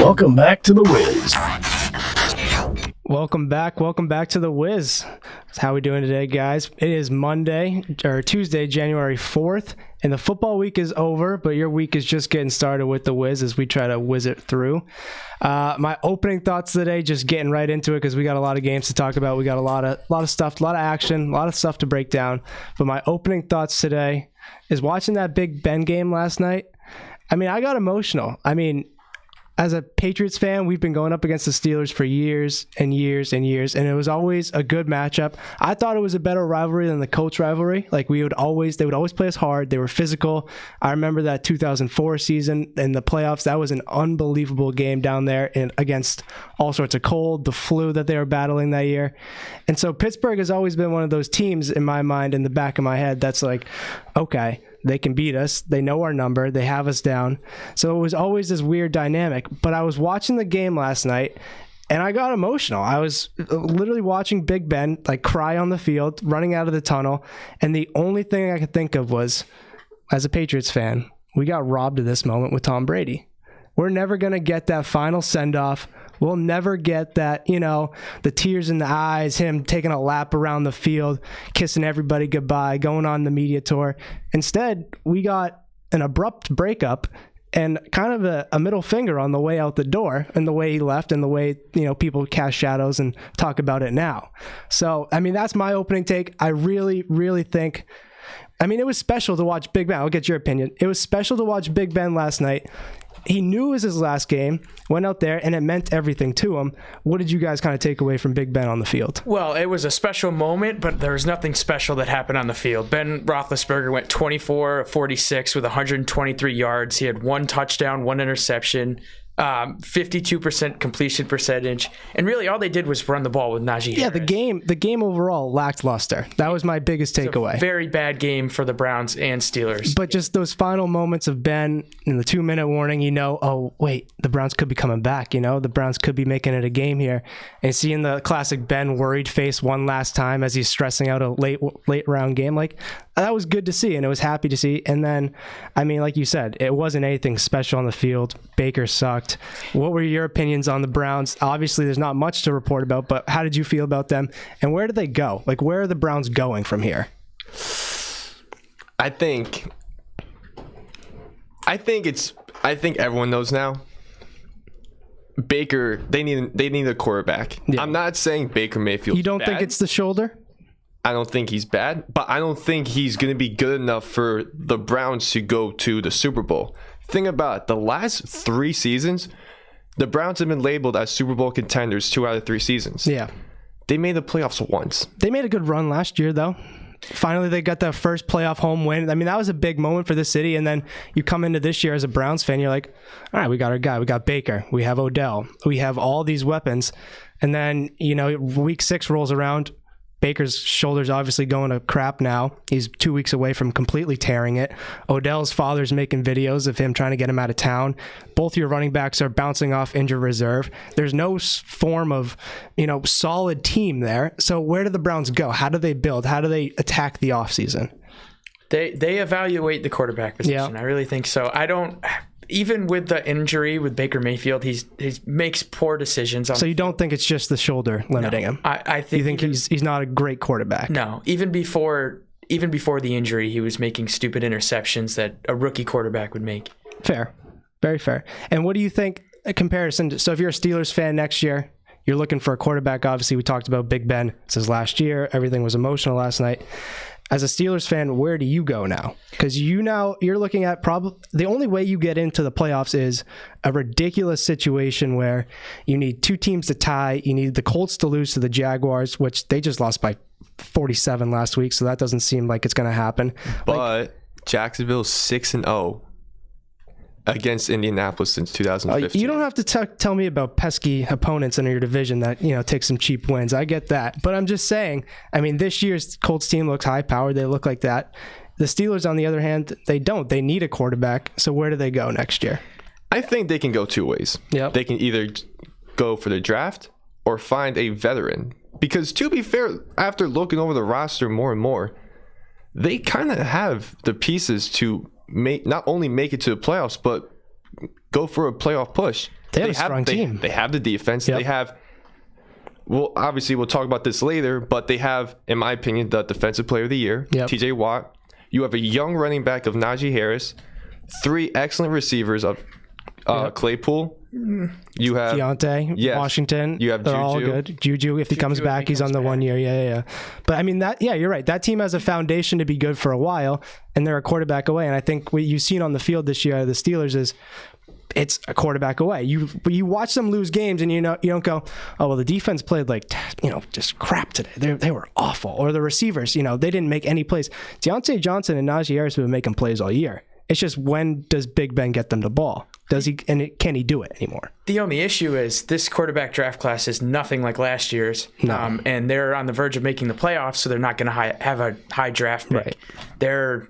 Welcome back to the Whizz. Welcome back to the Whizz. How we doing today, guys? It is Tuesday, January 4th, and the football week is over, but your week is just getting started with the Whizz as we try to whiz it through. My opening thoughts today, just getting right into it because we got a lot of games to talk about. We got a lot of stuff, a lot of action, a lot of stuff to break down. But my opening thoughts today is watching that Big Ben game last night. I mean, I got emotional. I mean, as a Patriots fan, we've been going up against the Steelers for years and years and years, and it was always a good matchup. I thought it was a better rivalry than the Colts rivalry. Like they would always play us hard. They were physical. I remember that 2004 season in the playoffs. That was an unbelievable game down there against all sorts of cold, the flu that they were battling that year. And so Pittsburgh has always been one of those teams in my mind, in the back of my head, that's like, okay, they can beat us. They know our number. They have us down. So it was always this weird dynamic. But I was watching the game last night, and I got emotional. I was literally watching Big Ben like cry on the field, running out of the tunnel. And the only thing I could think of was, as a Patriots fan, we got robbed of this moment with Tom Brady. We're never going to get that final send-off. We'll never get that, the tears in the eyes, him taking a lap around the field, kissing everybody goodbye, going on the media tour. Instead, we got an abrupt breakup and kind of a middle finger on the way out the door, and the way he left, and the way, people cast shadows and talk about it now. So, I mean, that's my opening take. I really, really think, it was special to watch Big Ben. I'll get your opinion. It was special to watch Big Ben last night. He knew it was his last game, went out there, and it meant everything to him. What did you guys kind of take away from Big Ben on the field? Well, it was a special moment, but there was nothing special that happened on the field. Ben Roethlisberger went 24-46 with 123 yards. He had one touchdown, one interception, 52% completion percentage, and really all they did was run the ball with Najee Harris. The game overall lacked luster. That was my biggest takeaway. Very bad game for the Browns and Steelers. But just those final moments of Ben in the 2-minute warning, oh wait, the Browns could be coming back. The Browns could be making it a game here, and seeing the classic Ben worried face one last time as he's stressing out a late round game, like that was good to see, and it was happy to see. And then, like you said, it wasn't anything special on the field. Baker sucked. What were your opinions on the Browns? Obviously, there's not much to report about, but how did you feel about them? And where do they go? Like, where are the Browns going from here? I think everyone knows now. Baker, they need a quarterback. Yeah. I'm not saying Baker Mayfield. You don't think it's the shoulder? I don't think he's bad, but I don't think he's going to be good enough for the Browns to go to the Super Bowl. Think about it. The last 3 seasons, the Browns have been labeled as Super Bowl contenders 2 out of 3 seasons. Yeah. They made the playoffs once. They made a good run last year, though. Finally, they got their first playoff home win. That was a big moment for the city. And then you come into this year as a Browns fan, you're like, all right, we got our guy. We got Baker. We have Odell. We have all these weapons. And then, week 6 rolls around. Baker's shoulder's obviously going to crap now. He's 2 weeks away from completely tearing it. Odell's father's making videos of him trying to get him out of town. Both your running backs are bouncing off injured reserve. There's no form of, solid team there. So where do the Browns go? How do they build? How do they attack the offseason? They evaluate the quarterback position. Yeah. I really think so. Even with the injury with Baker Mayfield, he makes poor decisions. So you don't think it's just the shoulder limiting him? I think you think he's not a great quarterback? No. Even before the injury, he was making stupid interceptions that a rookie quarterback would make. Fair. Very fair. And what do you think a comparison? So if you're a Steelers fan next year, you're looking for a quarterback. Obviously, we talked about Big Ben. This is last year. Everything was emotional last night. As a Steelers fan, where do you go now? Because you're looking at probably the only way you get into the playoffs is a ridiculous situation where you need 2 teams to tie. You need the Colts to lose to the Jaguars, which they just lost by 47 last week, so that doesn't seem like it's going to happen. But Jacksonville's 6-0 against Indianapolis since 2015. You don't have to tell me about pesky opponents in your division that take some cheap wins. I get that, but I'm just saying. This year's Colts team looks high powered. They look like that. The Steelers, on the other hand, they don't. They need a quarterback. So where do they go next year? I think they can go 2 ways. Yep. They can either go for the draft or find a veteran. Because to be fair, after looking over the roster more and more, they kind of have the pieces to not only make it to the playoffs, but go for a playoff push. They have a strong team. They have the defense. Yep. They have. Well, obviously, we'll talk about this later, but they have, in my opinion, the defensive player of the year, Yep. TJ Watt. You have a young running back of Najee Harris, 3 excellent receivers of Claypool. You have Deontay, Washington. You have They're Juju. all good. Juju, if he comes back, he's on the 1 year. Yeah. But I mean, you're right. That team has a foundation to be good for a while, and they're a quarterback away. And I think what you've seen on the field this year out of the Steelers is it's a quarterback away. You watch them lose games, and you don't go, oh well, the defense played just crap today. They were awful, or the receivers, they didn't make any plays. Deontay Johnson and Najee Harris have been making plays all year. It's just, when does Big Ben get them the ball? Does he, and can he do it anymore? The only issue is this quarterback draft class is nothing like last year's, and they're on the verge of making the playoffs, so they're not going to have a high draft pick. Right.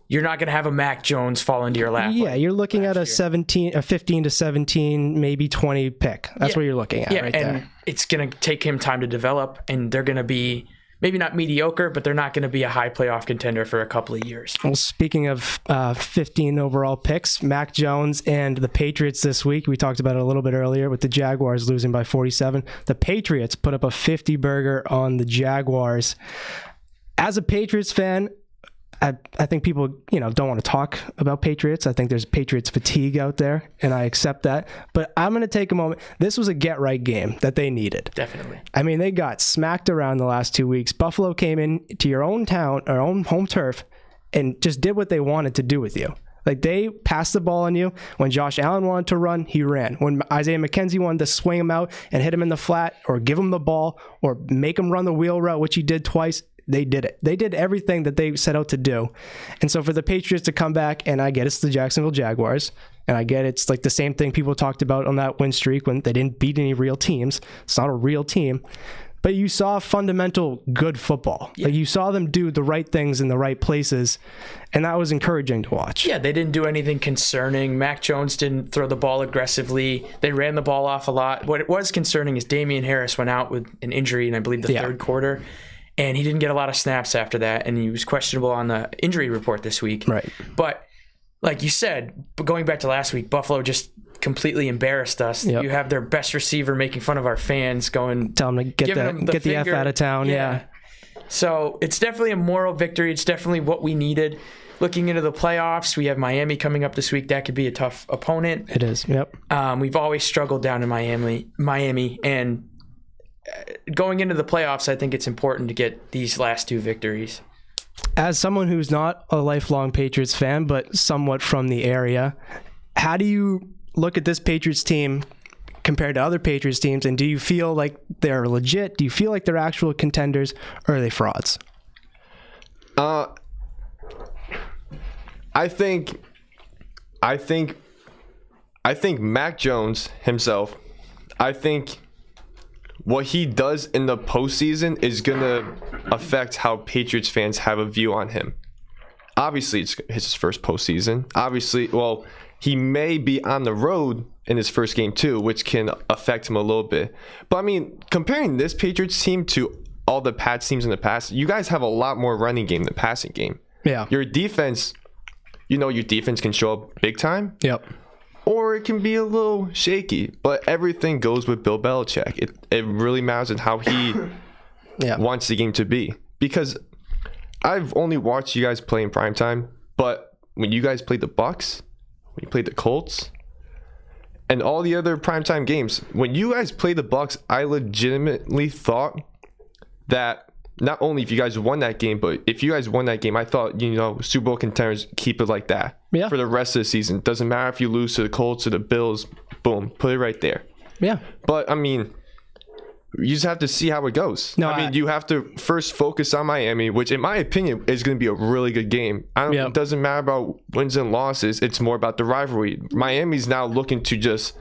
You're not going to have a Mac Jones fall into your lap. Yeah, you're looking at a 15 to 17, maybe 20 pick. That's what you're looking at right and there. It's going to take him time to develop, and they're going to be maybe not mediocre, but they're not going to be a high playoff contender for a couple of years. Well, speaking of 15 overall picks, Mac Jones and the Patriots this week, we talked about it a little bit earlier with the Jaguars losing by 47. The Patriots put up a 50-burger on the Jaguars. As a Patriots fan, I think people, don't want to talk about Patriots. I think there's Patriots fatigue out there, and I accept that. But I'm going to take a moment. This was a get-right game that they needed. Definitely. I mean, they got smacked around the last 2 weeks. Buffalo came in to your own town, or own home turf, and just did what they wanted to do with you. Like, they passed the ball on you. When Josh Allen wanted to run, he ran. When Isaiah McKenzie wanted to swing him out and hit him in the flat, or give him the ball, or make him run the wheel route, which he did twice, they did it. They did everything that they set out to do. And so for the Patriots to come back, and I get it's the Jacksonville Jaguars, and I get it's like the same thing people talked about on that win streak when they didn't beat any real teams. It's not a real team. But you saw fundamental good football. Yeah. Like, you saw them do the right things in the right places, and that was encouraging to watch. Yeah, they didn't do anything concerning. Mac Jones didn't throw the ball aggressively. They ran the ball off a lot. What it was concerning is Damian Harris went out with an injury in, I believe, the third quarter. And he didn't get a lot of snaps after that, and he was questionable on the injury report this week. Right. But like you said, going back to last week, Buffalo just completely embarrassed us. Yep. You have their best receiver making fun of our fans, tell them to get the F out of town. Yeah. So it's definitely a moral victory. It's definitely what we needed. Looking into the playoffs, we have Miami coming up this week. That could be a tough opponent. It is. Yep. We've always struggled down in Miami, and going into the playoffs, I think it's important to get these last 2 victories. As someone who's not a lifelong Patriots fan, but somewhat from the area, how do you look at this Patriots team compared to other Patriots teams, and do you feel like they're legit? Do you feel like they're actual contenders, or are they frauds? I think Mac Jones himself, I think what he does in the postseason is going to affect how Patriots fans have a view on him. Obviously, it's his first postseason. Obviously, well, he may be on the road in his first game too, which can affect him a little bit. But I mean, comparing this Patriots team to all the Pats teams in the past, you guys have a lot more running game than passing game. Yeah. Your defense, your defense can show up big time. Yep. Or it can be a little shaky, but everything goes with Bill Belichick. It really matters in how he wants the game to be. Because I've only watched you guys play in primetime, but when you guys played the Bucs, when you played the Colts, and all the other primetime games, when you guys played the Bucs, I legitimately thought that not only if you guys won that game, but if you guys won that game, I thought, Super Bowl contenders keep it like that for the rest of the season. Doesn't matter if you lose to the Colts or the Bills, boom, put it right there. Yeah. But, I mean, you just have to see how it goes. No, I mean, you have to first focus on Miami, which in my opinion is going to be a really good game. It doesn't matter about wins and losses. It's more about the rivalry. Miami's now looking to just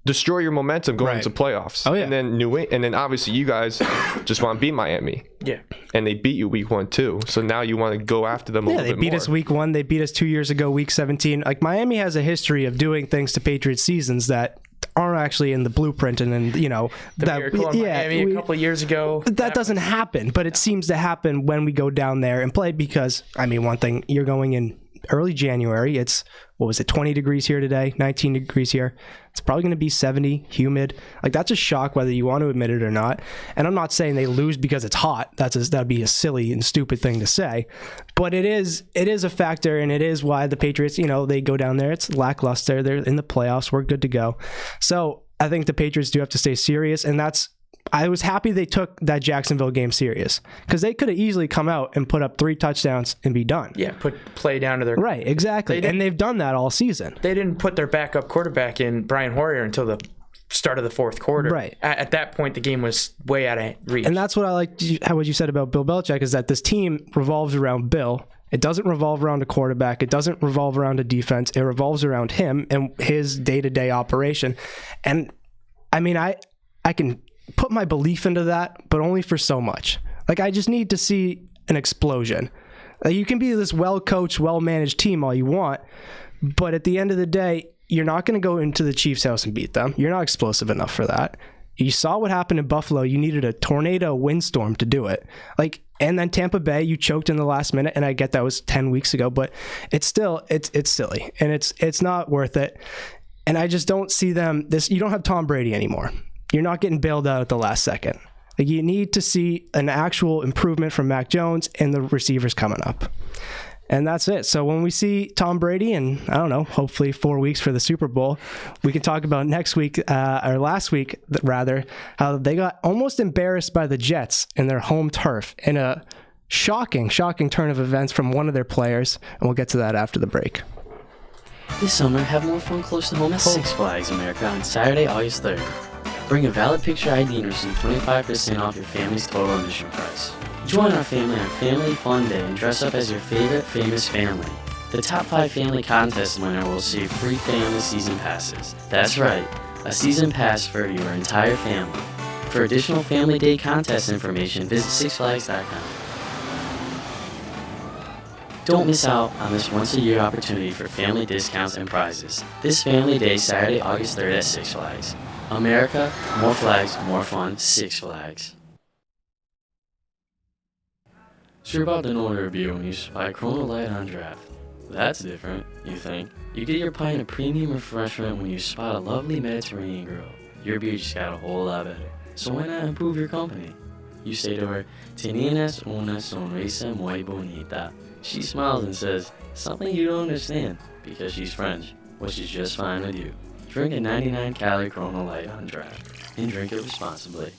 destroy your momentum going into playoffs. Oh, yeah. And then obviously you guys just want to beat Miami. Yeah. And they beat you week 1 too. So now you want to go after them a little bit more. They beat us week 1. They beat us 2 years ago, week 17. Like, Miami has a history of doing things to Patriots seasons that aren't actually in the blueprint, and then Miami a couple of years ago. That doesn't happen, but it seems to happen when we go down there and play, because I mean, one thing, you're going in early January. It's, 20 degrees here today, 19 degrees here. It's probably going to be 70, humid. Like, that's a shock whether you want to admit it or not. And I'm not saying they lose because it's hot. That'd be a silly and stupid thing to say. But it is a factor, and it is why the Patriots, they go down there. It's lackluster. They're in the playoffs. We're good to go. So I think the Patriots do have to stay serious, and I was happy they took that Jacksonville game serious, because they could have easily come out and put up 3 touchdowns and be done. Yeah, play down to their... Right, exactly. And they've done that all season. They didn't put their backup quarterback in, Brian Hoyer, until the start of the fourth quarter. Right. At that point, the game was way out of reach. And that's what I like, what you said about Bill Belichick, is that this team revolves around Bill. It doesn't revolve around a quarterback. It doesn't revolve around a defense. It revolves around him and his day-to-day operation. And, I mean, I can put my belief into that, but only for so much. Like, I just need to see an explosion. You can be this well-coached, well-managed team all you want, but at the end of the day, you're not going to go into the Chiefs' house and beat them. You're not explosive enough for that. You saw what happened in Buffalo. You needed a tornado windstorm to do it. And then Tampa Bay, you choked in the last minute, and I get that was 10 weeks ago, but it's still, it's silly, and it's not worth it. And I just don't see them, you don't have Tom Brady anymore. You're not getting bailed out at the last second. Like, you need to see an actual improvement from Mac Jones and the receivers coming up. And that's it. So when we see Tom Brady in, I don't know, hopefully 4 weeks for the Super Bowl, we can talk about next week, or last week, rather, how they got almost embarrassed by the Jets in their home turf in a shocking turn of events from one of their players. And we'll get to that after the break. This summer, have more fun close to home at Six Flags America on Saturday, August 3rd. Bring a valid picture ID and receive 25% off your family's total admission price. Join our family on Family Fun Day and dress up as your favorite famous family. The top 5 family contest winner will receive free family season passes. That's right, a season pass for your entire family. For additional Family Day contest information, visit sixflags.com. Don't miss out on this once-a-year opportunity for family discounts and prizes. This Family Day, Saturday, August 3rd at Six Flags. America, more flags, more fun, Six Flags. So you're about to know a review when you spy Corona Light on draft. That's different, you think. You get your pint of premium refreshment when you spot a lovely Mediterranean girl. Your beer just got a whole lot better. So why not improve your company? You say to her, "Tenías una sonrisa muy bonita." She smiles and says, something you don't understand, because she's French, which is just fine with you. Drink a 99-calorie Corona Light on draft, and drink it responsibly.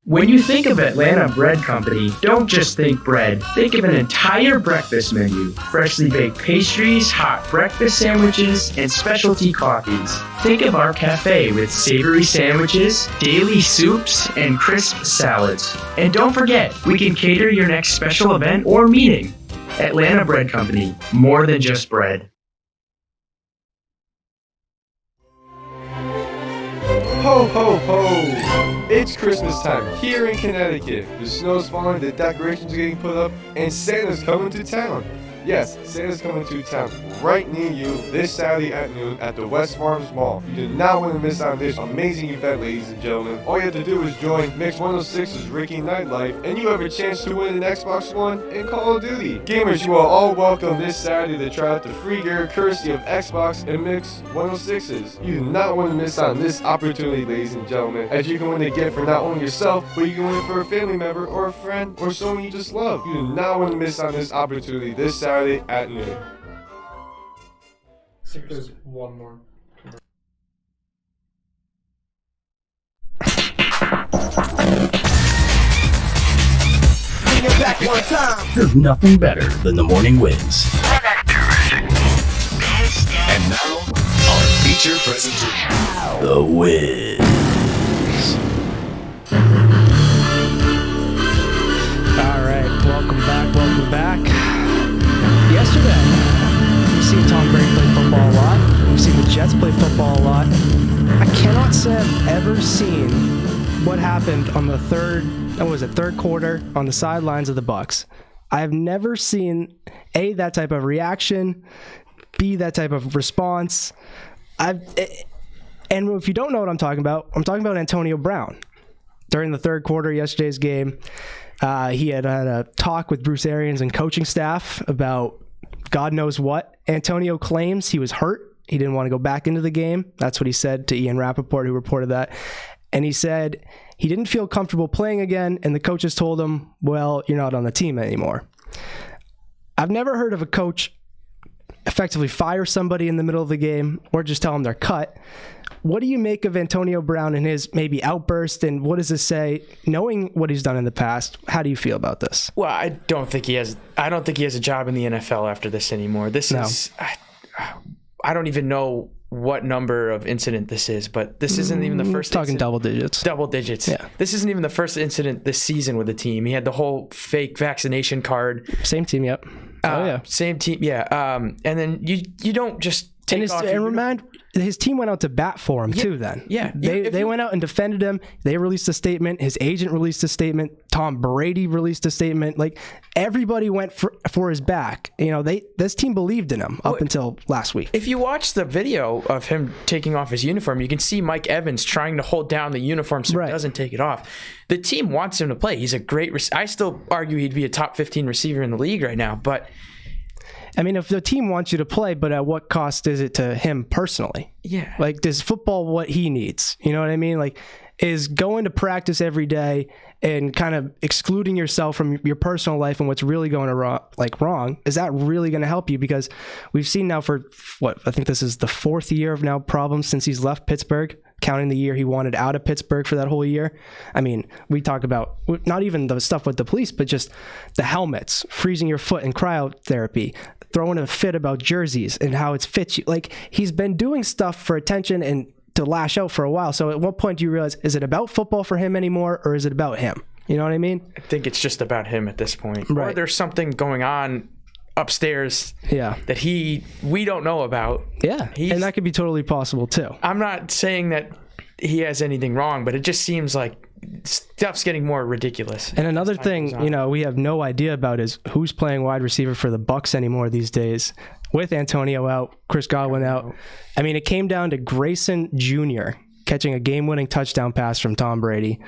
When you think of Atlanta Bread Company, don't just think bread. Think of an entire breakfast menu. Freshly baked pastries, hot breakfast sandwiches, and specialty coffees. Think of our cafe with savory sandwiches, daily soups, and crisp salads. And don't forget, we can cater your next special event or meeting. Atlanta Bread Company, more than just bread. Ho, ho, ho! It's Christmas time here in Connecticut. The snow's falling, the decorations are getting put up, and Santa's coming to town. Yes, Santa's coming to town right near you this Saturday at noon at the West Farms Mall. You do not want to miss out on this amazing event, ladies and gentlemen. All you have to do is join Mix 106's Ricky Nightlife, and you have a chance to win an Xbox One and Call of Duty. Gamers, you are all welcome this Saturday to try out the free gear courtesy of Xbox and Mix 106's. You do not want to miss out on this opportunity, ladies and gentlemen, as you can win a gift for not only yourself, but you can win it for a family member or a friend or someone you just love. You do not want to miss out on this opportunity this Saturday at noon. I think there's one more. Bring it back one time. There's nothing better than the morning whiz. And now, our feature presentation. The Whiz. All right, welcome back. Yesterday, we've seen Tom Brady play football a lot. We've seen the Jets play football a lot. I cannot say I've ever seen what happened on the third quarter on the sidelines of the Bucs. I've never seen A, that type of reaction, B, that type of response. And if you don't know what I'm talking about Antonio Brown. during the third quarter of yesterday's game, he had a talk with Bruce Arians and coaching staff about God knows what. Antonio claims he was hurt. He didn't want to go back into the game. That's what he said to Ian Rappaport, who reported that. And he said he didn't feel comfortable playing again, and the coaches told him, well, you're not on the team anymore. I've never heard of a coach effectively fire somebody in the middle of the game or just tell them they're cut. What do you make of Antonio Brown and his maybe outburst, and what does this say? Knowing what he's done in the past, how do you feel about this? Well, I don't think he has a job in the NFL after this anymore. I don't even know what number of incident this is, but this isn't even the first. Talking double digits. Double digits. Yeah. This isn't even the first incident this season with the team. He had the whole fake vaccination card. Same team, yep. Same team, yeah. And then you don't just take off. And remind, his team went out to bat for him too. Then, yeah, they went out and defended him. They released a statement. His agent released a statement. Tom Brady released a statement. Like everybody went for his back. This team believed in him up until last week. If you watch the video of him taking off his uniform, you can see Mike Evans trying to hold down the uniform so he doesn't take it off. The team wants him to play. He's a great. I still argue he'd be a top 15 receiver in the league right now, but. I mean, if the team wants you to play, but at what cost is it to him personally? Yeah. Like, does football what he needs? You know what I mean? Like, is going to practice every day and kind of excluding yourself from your personal life and what's really going wrong, is that really going to help you? Because we've seen now for, I think this is the fourth year of now problems since he's left Pittsburgh, counting the year he wanted out of Pittsburgh for that whole year. I mean, we talk about not even the stuff with the police, but just the helmets, freezing your foot in cryotherapy, throwing a fit about jerseys and how it fits you. Like, he's been doing stuff for attention and to lash out for a while. So at what point do you realize, is it about football for him anymore, or is it about him? You know what I mean? I think it's just about him at this point. Right. Or there's something going on upstairs that we don't know about. Yeah, and that could be totally possible too. I'm not saying that he has anything wrong, but it just seems like stuff's getting more ridiculous. And another thing, we have no idea about is who's playing wide receiver for the Bucs anymore these days. With Antonio out, Chris Godwin out. I mean, it came down to Grayson Jr. catching a game-winning touchdown pass from Tom Brady.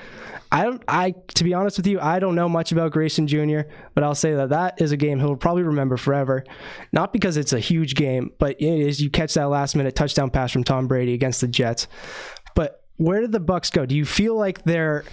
To be honest with you, I don't know much about Grayson Jr., but I'll say that is a game he'll probably remember forever. Not because it's a huge game, but it is, you catch that last-minute touchdown pass from Tom Brady against the Jets. But where did the Bucs go? Do you feel like they're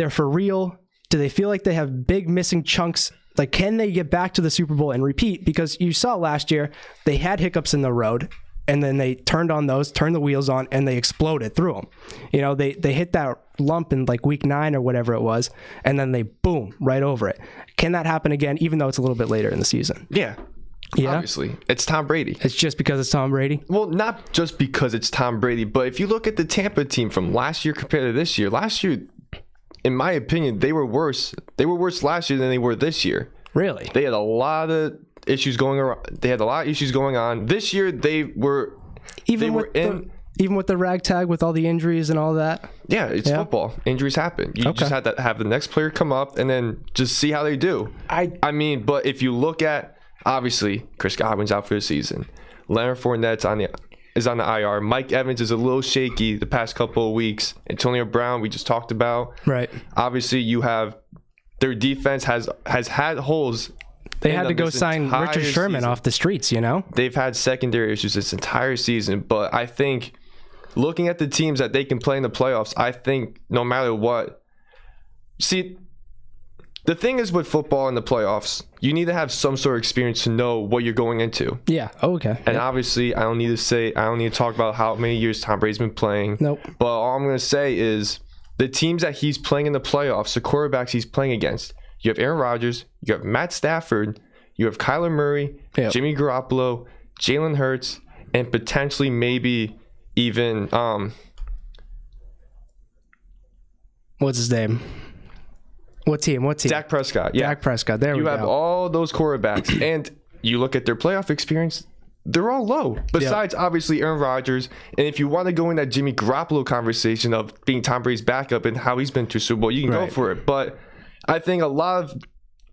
for real? Do they feel like they have big missing chunks? Like, can they get back to the Super Bowl and repeat? Because you saw last year, they had hiccups in the road, and then they turned the wheels on, and they exploded through them. They hit that lump in like week 9 or whatever it was, and then they boom right over it. Can that happen again, even though it's a little bit later in the season? Yeah. Obviously. It's Tom Brady. It's just because it's Tom Brady? Well, not just because it's Tom Brady, but if you look at the Tampa team from last year compared to this year, last year, in my opinion, they were worse. They were worse last year than they were this year. Really? They had a lot of issues going around. They had a lot of issues going on. This year, they were even with the ragtag with all the injuries and all that. Yeah, it's football. Injuries happen. You just have to have the next player come up and then just see how they do. I mean, but if you look at, obviously, Chris Godwin's out for the season. Leonard Fournette's is on the IR. Mike Evans is a little shaky the past couple of weeks. Antonio Brown, we just talked about. Right. Obviously, you have their defense has had holes. They had to go sign Richard Sherman off the streets, They've had secondary issues this entire season, but I think looking at the teams that they can play in the playoffs, I think no matter what. See, the thing is with football in the playoffs, you need to have some sort of experience to know what you're going into. Yeah. Oh, okay. And obviously, I don't need to talk about how many years Tom Brady's been playing. Nope. But all I'm going to say is the teams that he's playing in the playoffs, the quarterbacks he's playing against, you have Aaron Rodgers, you have Matt Stafford, you have Kyler Murray, Jimmy Garoppolo, Jalen Hurts, and potentially maybe even what's his name? What team? Dak Prescott. Yeah. Dak Prescott. There we go. You have all those quarterbacks, and you look at their playoff experience, they're all low. Besides, obviously, Aaron Rodgers. And if you want to go in that Jimmy Garoppolo conversation of being Tom Brady's backup and how he's been to Super Bowl, you can go for it. But I think a lot of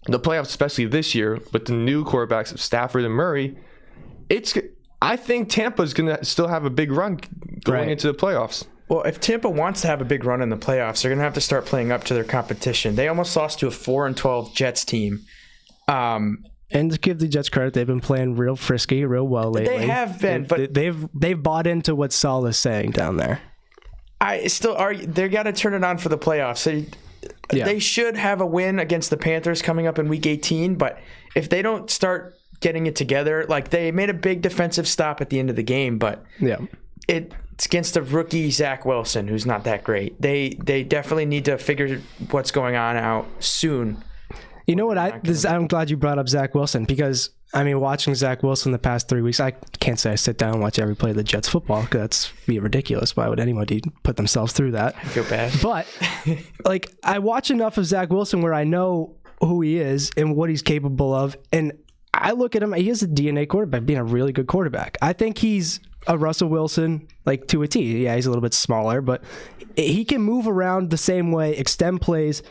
the playoffs, especially this year, with the new quarterbacks of Stafford and Murray, I think Tampa's going to still have a big run going into the playoffs. Well, if Tampa wants to have a big run in the playoffs, they're going to have to start playing up to their competition. They almost lost to a 4-12 Jets team. And to give the Jets credit, they've been playing real frisky, real well lately. They have been, but they've bought into what Saleh's saying down there. They got to turn it on for the playoffs. They should have a win against the Panthers coming up in Week 18, but if they don't start getting it together, like they made a big defensive stop at the end of the game, but it's against a rookie Zach Wilson, who's not that great. They definitely need to figure what's going on out soon. You know what? I'm glad you brought up Zach Wilson because, I mean, watching Zach Wilson the past 3 weeks, I can't say I sit down and watch every play of the Jets football because that's be ridiculous. Why would anybody put themselves through that? I feel bad. But, like, I watch enough of Zach Wilson where I know who he is and what he's capable of. And I look at him, he is a DNA quarterback, being a really good quarterback. I think he's a Russell Wilson, like, to a T. Yeah, he's a little bit smaller, but he can move around the same way, extend plays.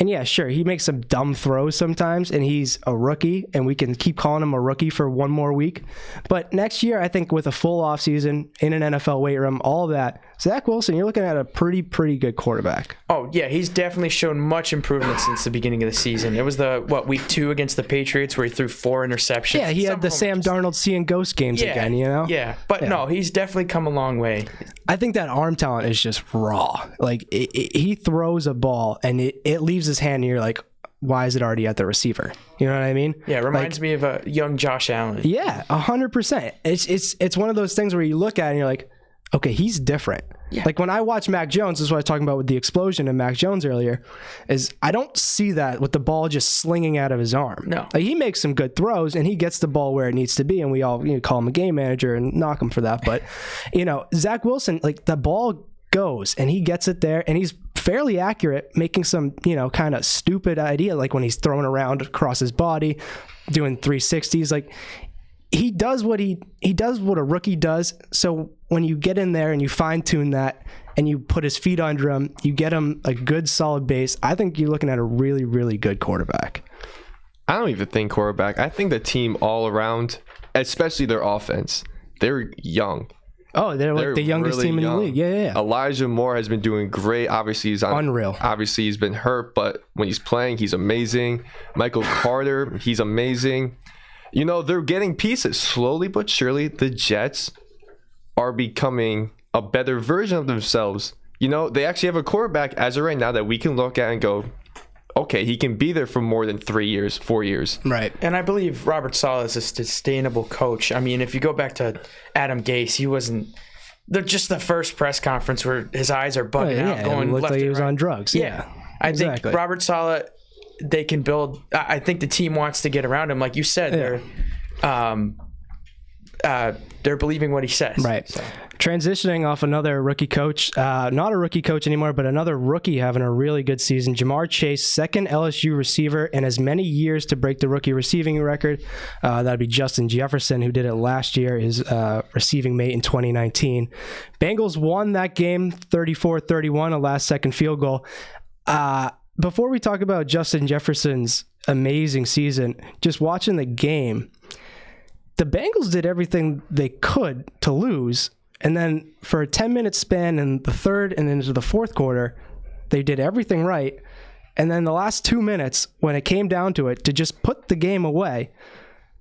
And yeah, sure, he makes some dumb throws sometimes, and he's a rookie, and we can keep calling him a rookie for one more week. But next year, I think with a full offseason, in an NFL weight room, all of that, Zach Wilson, you're looking at a pretty good quarterback. Oh, yeah, he's definitely shown much improvement since the beginning of the season. It was Week 2 against the Patriots where he threw 4 interceptions. Yeah, he had the Sam Darnold seeing ghost games again, you know? Yeah, but no, he's definitely come a long way. I think that arm talent is just raw. Like, he throws a ball, and it leaves his hand, and you're like, why is it already at the receiver? You know what I mean? Yeah, it reminds me of a young Josh Allen. Yeah, 100%. It's one of those things where you look at it and you're like, okay, he's different. Yeah. Like when I watch Mac Jones, this is what I was talking about with the explosion in Mac Jones earlier, is I don't see that with the ball just slinging out of his arm. No. Like he makes some good throws and he gets the ball where it needs to be, and we all call him a game manager and knock him for that. But, Zach Wilson, like the ball goes and he gets it there and he's fairly accurate, making some, kind of stupid idea, like when he's throwing around across his body, doing 360s. Like he does what he does what a rookie does. So when you get in there and you fine tune that and you put his feet under him, you get him a good solid base. I think you're looking at a really, really good quarterback. I don't even think quarterback. I think the team all around, especially their offense, they're young. Oh, they're like the youngest really team in the league. Yeah. Elijah Moore has been doing great. Obviously, he's unreal. Obviously, he's been hurt, but when he's playing, he's amazing. Michael Carter, he's amazing. They're getting pieces slowly but surely. The Jets are becoming a better version of themselves. They actually have a quarterback as of right now that we can look at and go, okay, he can be there for more than 3 years, 4 years. Right. And I believe Robert Saleh is a sustainable coach. I mean, if you go back to Adam Gase, he wasn't just the first press conference where his eyes are bugging out, going it looked left like he and was right. on drugs. Yeah. I think Robert Saleh, they can build. I think the team wants to get around him, like you said. They're believing what he says. Right. So. Transitioning off another rookie coach, not a rookie coach anymore, but another rookie having a really good season. Jamar Chase, second LSU receiver in as many years to break the rookie receiving record. That'd be Justin Jefferson, who did it last year, his receiving mate in 2019. Bengals won that game 34-31, a last-second field goal. Before we talk about Justin Jefferson's amazing season, just watching the game, the Bengals did everything they could to lose, and then for a 10-minute span in the third and into the fourth quarter, they did everything right. And then the last 2 minutes, when it came down to it, to just put the game away,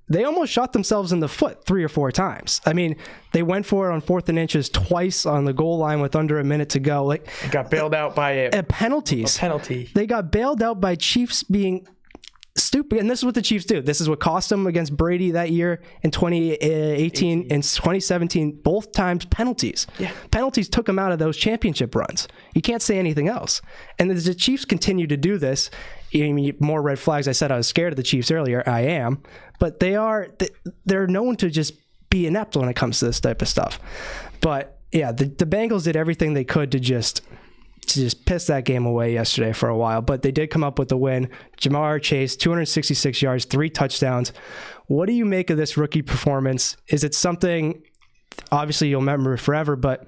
they almost shot themselves in the foot 3 or 4 times. I mean, they went for it on 4th and inches twice on the goal line with under a minute to go. Like, it got bailed out by penalties. A penalty. They got bailed out by Chiefs being stupid, and this is what the Chiefs do. This is what cost them against Brady that year in 2018 and 2017. Both times penalties. Yeah, penalties took them out of those championship runs. You can't say anything else. And as the Chiefs continue to do this, more red flags. I said I was scared of the Chiefs earlier. I am, but they're known to just be inept when it comes to this type of stuff. But yeah, the Bengals did everything they could to just piss that game away yesterday for a while, but they did come up with the win. Jamar Chase, 266 yards, 3 touchdowns. What do you make of this rookie performance? Is it something, obviously you'll remember forever, but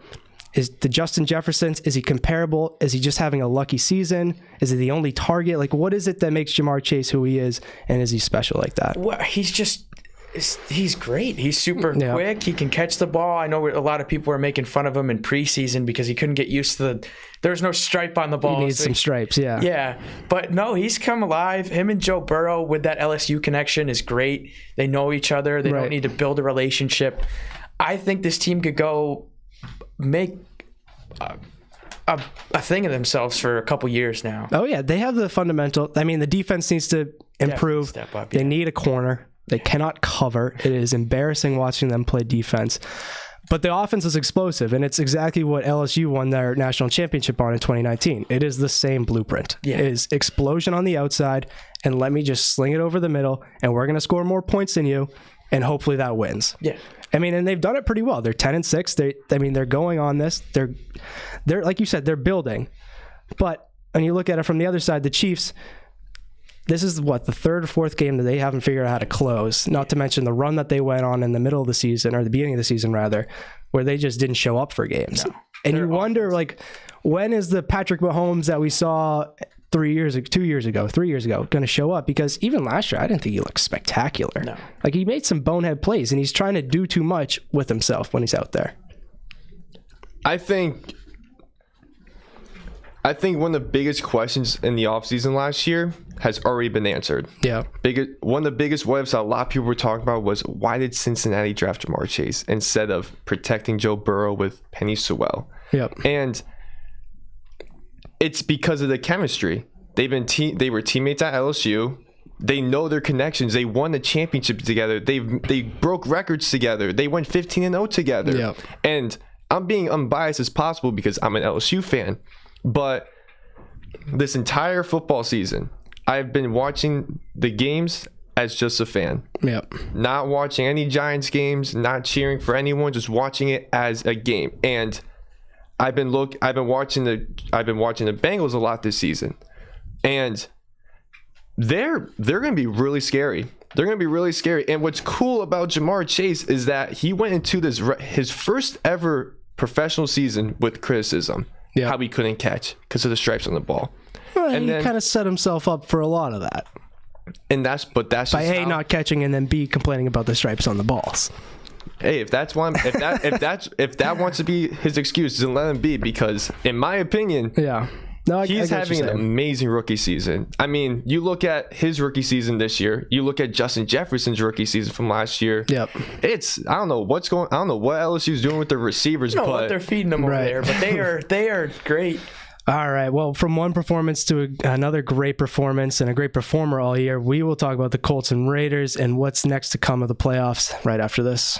is the Justin Jefferson's, is he comparable? Is he just having a lucky season? Is he the only target? Like, what is it that makes Jamar Chase who he is, and is he special like that? Well, he's just He's great. He's super quick. He can catch the ball. I know a lot of people were making fun of him in preseason because he couldn't get used to there's no stripe on the ball. He needs some stripes, yeah. Yeah, but no, he's come alive. Him and Joe Burrow with that LSU connection is great. They know each other. They don't need to build a relationship. I think this team could go make a thing of themselves for a couple years now. Oh, yeah. They have the fundamental. I mean, the defense needs to improve. Step up, They need a corner. They cannot cover. It is embarrassing watching them play defense. But the offense is explosive, and it's exactly what LSU won their national championship on in 2019. It is the same blueprint. It is explosion on the outside, and let me just sling it over the middle, and we're going to score more points than you, and hopefully that wins. Yeah. I mean, and they've done it pretty well. They're 10-6. They're going on this. They're like you said, they're building. But when you look at it from the other side, the Chiefs, this is the third or fourth game that they haven't figured out how to close, not to mention the run that they went on in the middle of the season, or the beginning of the season rather, where they just didn't show up for games. No, and you wonder, when is the Patrick Mahomes that we saw 3 years ago going to show up? Because even last year, I didn't think he looked spectacular. No. He made some bonehead plays, and he's trying to do too much with himself when he's out there. I think one of the biggest questions in the offseason last year has already been answered. Yeah. One of the biggest what-ifs a lot of people were talking about was, why did Cincinnati draft Jamar Chase instead of protecting Joe Burrow with Penny Sewell? Yep. And it's because of the chemistry. They were teammates at LSU. They know their connections. They won the championship together. They broke records together. They went 15-0 together. Yep. And I'm being unbiased as possible because I'm an LSU fan. But this entire football season, I've been watching the games as just a fan. Yep. Not watching any Giants games, not cheering for anyone, just watching it as a game. And I've been watching the Bengals a lot this season. And they're going to be really scary. They're going to be really scary. And what's cool about Jamar Chase is that he went into his first ever professional season with criticism. Yeah. How he couldn't catch because of the stripes on the ball. Well, and he kind of set himself up for a lot of that. And that's just by A, not catching, and then B, complaining about the stripes on the balls. Hey, if that wants to be his excuse, then let him be, because in my opinion, he's having an amazing rookie season. I mean, you look at his rookie season this year, you look at Justin Jefferson's rookie season from last year. Yep. I don't know what LSU's doing with their receivers, but what they're feeding them over there, but they are great. All right. Well, from one performance to another great performance and a great performer all year, we will talk about the Colts and Raiders and what's next to come of the playoffs right after this.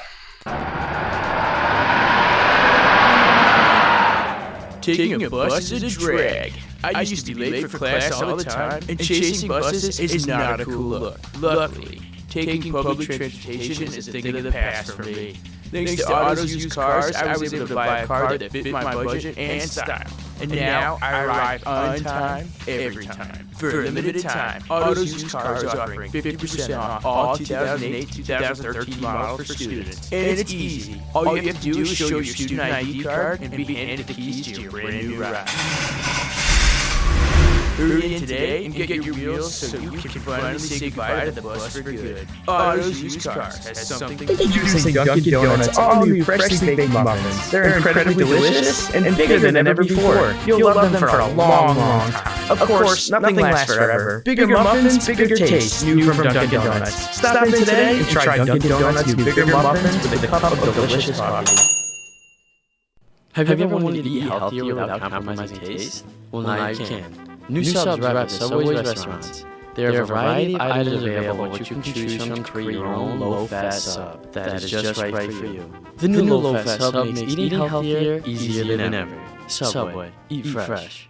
Taking a bus is a drag. I used to be late for class all the time, and chasing buses is not a cool look. Luckily, taking public transportation is a thing of the past for me. Thanks to Auto's used cars, I was able to buy a car that fit my budget and style. And now I arrive on time, every time. For a limited time, Auto's used cars is offering 50% off all 2008-2013 models for students. And it's easy. All you have to do is show your student ID card and be handed the keys to your brand new ride. Hurry in today and get your wheels so you can finally say goodbye to the bus for good. Auto's Used Cars has something. Introducing Dunkin Donuts all-new freshly baked muffins. They're incredibly delicious and bigger than ever before. You'll love them for a long, long time. Of course, nothing lasts forever. Bigger muffins, bigger taste. New from Dunkin Donuts. Stop in today and try Dunkin Donuts' new bigger muffins with a cup of delicious coffee. Have you ever wanted to eat healthier without compromising taste? Well, now you can. New subs arrive at Subway's restaurants. There are a variety of items available which you can choose from to create your own low-fat sub that is just right for you. The new low-fat sub makes eating healthier easier than ever. Subway. Eat fresh.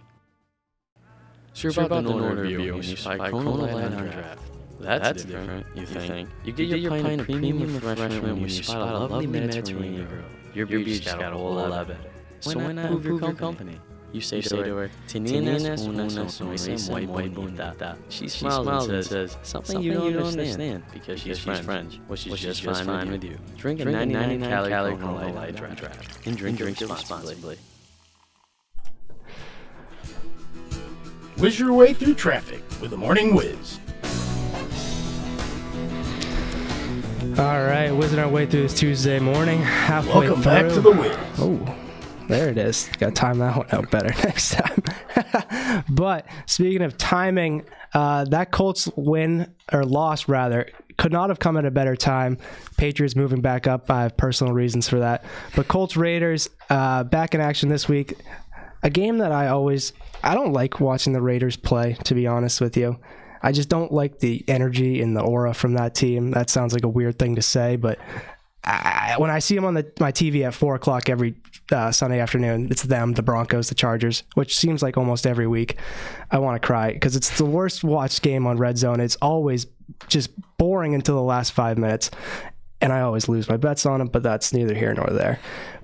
Sure about the Northern review when you spike Corona Light on draft. That's different, you think. You get your pint of premium refreshment when you spot a lovely Mediterranean girl. Your beauty's got a whole lot better. So why not improve your company? You say to her, "Tienes una sonrisa muy bonita." She smiles and says, something you don't understand, because she's French, which is just fine with you. Drink a 99-calorie Corona Light draft, and drink responsibly. Whiz your way through traffic with the Morning Whiz. All right, whizzing our way through this Tuesday morning. Halfway Welcome through. back to the Whiz. Oh, there it is. Got to time that one out better next time. But speaking of timing, that Colts win, or loss rather, could not have come at a better time. Patriots moving back up. I have personal reasons for that. But Colts Raiders back in action this week. A game that I don't like watching the Raiders play, to be honest with you. I just don't like the energy and the aura from that team. That sounds like a weird thing to say, but when I see them on my TV at 4 o'clock every Sunday afternoon, it's them, the Broncos, the Chargers, which seems like almost every week. I want to cry because it's the worst watched game on Red Zone. It's always just boring until the last 5 minutes, and I always lose my bets on them, but that's neither here nor there.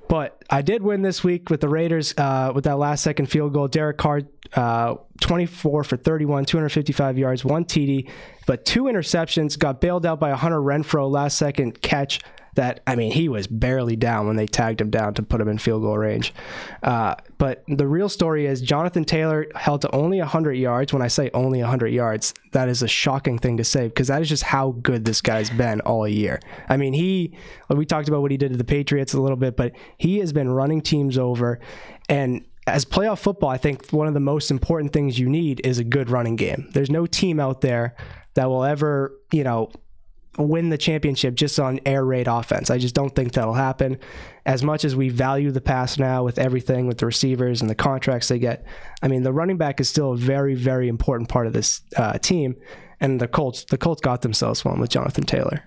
But I did win this week with the Raiders with that last-second field goal. Derek Carr, 24 for 31, 255 yards, 1 TD, but 2 interceptions. Got bailed out by a Hunter Renfrow last-second catch. He was barely down when they tagged him down to put him in field goal range. But the real story is Jonathan Taylor held to only 100 yards. When I say only 100 yards, that is a shocking thing to say because that is just how good this guy's been all year. I mean, we talked about what he did to the Patriots a little bit, but he has been running teams over. And as playoff football, I think one of the most important things you need is a good running game. There's no team out there that will ever, win the championship just on air raid offense. I just don't think that'll happen. As much as we value the pass now with everything, with the receivers and the contracts they get, the running back is still a very, very important part of this team. And the Colts got themselves one with Jonathan Taylor.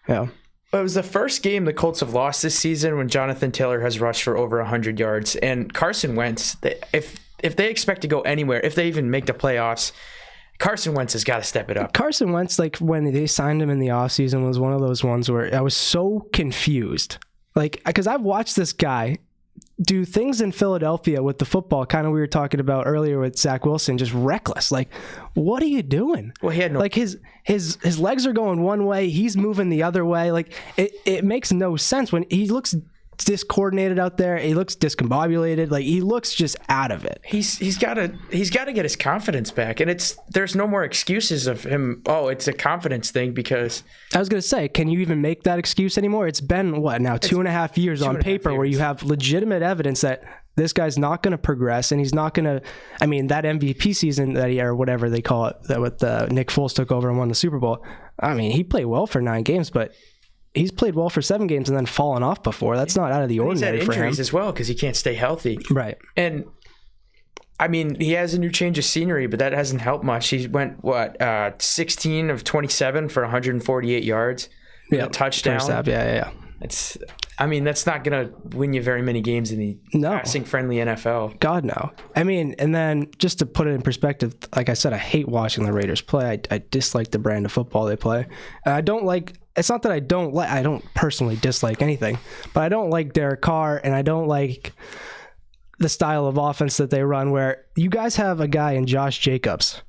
Yeah. It was the first game the Colts have lost this season when Jonathan Taylor has rushed for over 100 yards. And Carson Wentz, if they expect to go anywhere, if they even make the playoffs, Carson Wentz has got to step it up. Carson Wentz, when they signed him in the offseason, was one of those ones where I was so confused. Because I've watched this guy do things in Philadelphia with the football, kind of we were talking about earlier with Zach Wilson, just reckless. What are you doing? Well, he had no... his legs are going one way, he's moving the other way. It makes no sense when he looks discoordinated out there. He looks discombobulated. He looks just out of it. He's got to get his confidence back, and there's no more excuses of him. Oh, it's a confidence thing because I was gonna say, can you even make that excuse anymore? It's been what now 2.5 years on paper where you have legitimate evidence that this guy's not going to progress, and he's not going to. That MVP season that or whatever they call it, that with Nick Foles took over and won the Super Bowl. He played well for 9 games, but he's played well for 7 games and then fallen off before. That's not out of the ordinary for him. He's had injuries as well because he can't stay healthy. Right. And, he has a new change of scenery, but that hasn't helped much. He went, 16 of 27 for 148 yards. Yeah. A touchdown. First half, yeah. That's not going to win you very many games in the passing-friendly NFL. God, no. And then just to put it in perspective, like I said, I hate watching the Raiders play. I dislike the brand of football they play. I don't like... It's not that I don't personally dislike anything, but I don't like Derek Carr, and I don't like the style of offense that they run where you guys have a guy in Josh Jacobs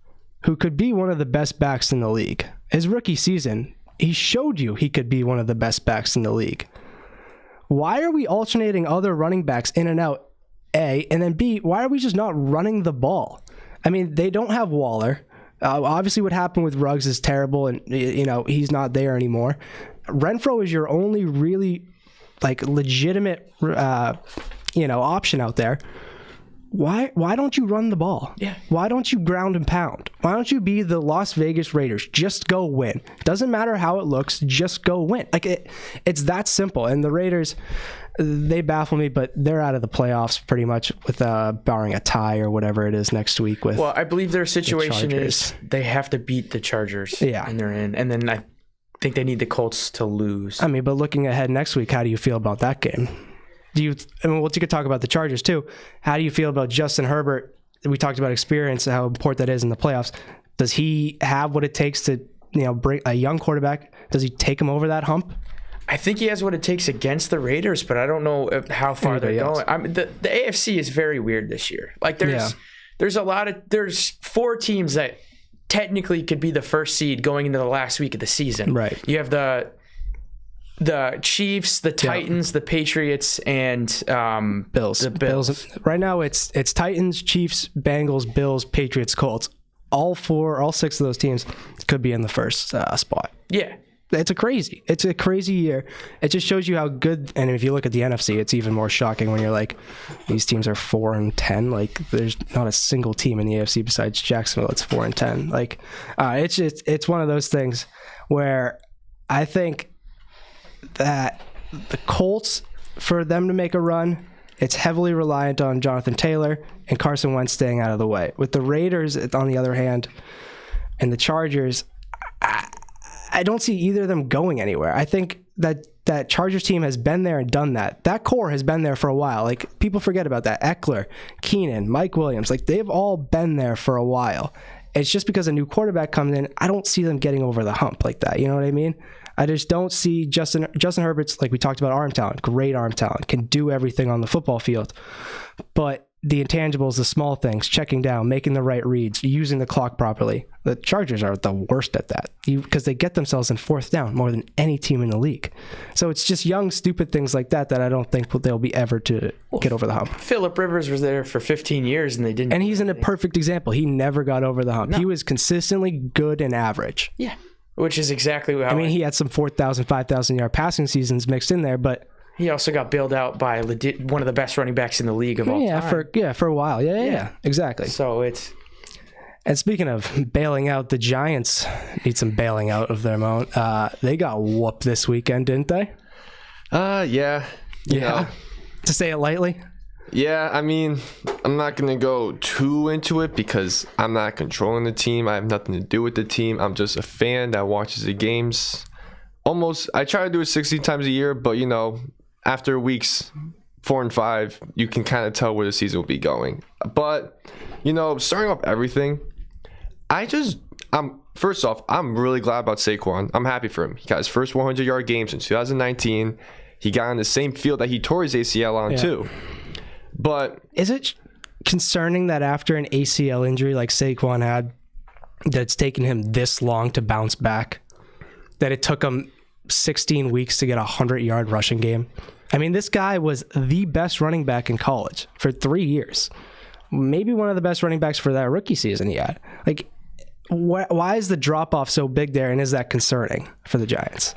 who could be one of the best backs in the league. His rookie season, he showed you he could be one of the best backs in the league. Why are we alternating other running backs in and out, A, and then B, why are we just not running the ball? They don't have Waller. Obviously, what happened with Ruggs is terrible, and he's not there anymore. Renfrow is your only really legitimate option out there. Why don't you run the ball? Yeah. Why don't you ground and pound? Why don't you be the Las Vegas Raiders? Just go win. Doesn't matter how it looks. Just go win. It's that simple. And the Raiders, they baffle me, but they're out of the playoffs pretty much with barring a tie or whatever it is next week. Well, I believe their situation is they have to beat the Chargers. Yeah. And they're in. And then I think they need the Colts to lose. But looking ahead next week, how do you feel about that game? You could talk about the Chargers too. How do you feel about Justin Herbert? We talked about experience and how important that is in the playoffs. Does he have what it takes to, bring a young quarterback? Does he take him over that hump? I think he has what it takes against the Raiders, but I don't know how far they're going. The AFC is very weird this year. There's 4 teams that technically could be the first seed going into the last week of the season. Right. You have the Chiefs, the Titans, the Patriots, and Bills. The Bills. Right now, it's Titans, Chiefs, Bengals, Bills, Patriots, Colts. All 6 of those teams could be in the first spot. Yeah, It's a crazy year. It just shows you how good. And if you look at the NFC, it's even more shocking when you're like, these teams are 4-10. Like, there's not a single team in the AFC besides Jacksonville that's 4-10. Like, it's one of those things where I think that the Colts, for them to make a run, it's heavily reliant on Jonathan Taylor and Carson Wentz staying out of the way. With the Raiders, on the other hand, and the Chargers, I don't see either of them going anywhere. I think that Chargers team has been there and done that. That core has been there for a while. Like, people forget about that. Eckler, Keenan, Mike Williams, like, they've all been there for a while. It's just because a new quarterback comes in, I don't see them getting over the hump like that. You know what I mean? I just don't see Justin Herbert's, like we talked about, arm talent, great arm talent, can do everything on the football field. But the intangibles, the small things, checking down, making the right reads, using the clock properly. The Chargers are the worst at that because they get themselves in fourth down more than any team in the league. So it's just young, stupid things like that I don't think they'll be ever to get over the hump. Phillip Rivers was there for 15 years and they didn't. And he's in a perfect example. He never got over the hump. No. He was consistently good and average. Yeah, which is exactly how. I mean, he had some 4,000, 5,000 yard passing seasons mixed in there, but he also got bailed out by one of the best running backs in the league of all time. For a while. Yeah, exactly. So it's... And speaking of bailing out, the Giants need some bailing out of their own. They got whooped this weekend, didn't they? Yeah. You know. To say it lightly? Yeah, I mean, I'm not going to go too into it because I'm not controlling the team. I have nothing to do with the team. I'm just a fan that watches the games. I try to do it 60 times a year, but, after weeks 4 and 5, you can kind of tell where the season will be going. But, starting off everything, first off, I'm really glad about Saquon. I'm happy for him. He got his first 100-yard games in 2019. He got on the same field that he tore his ACL on too. But is it concerning that after an ACL injury like Saquon had, that it's taken him this long to bounce back? That it took him 16 weeks to get a 100-yard rushing game? I mean, this guy was the best running back in college for 3 years. Maybe one of the best running backs for that rookie season he had. Like, why is the drop-off so big there, and is that concerning for the Giants?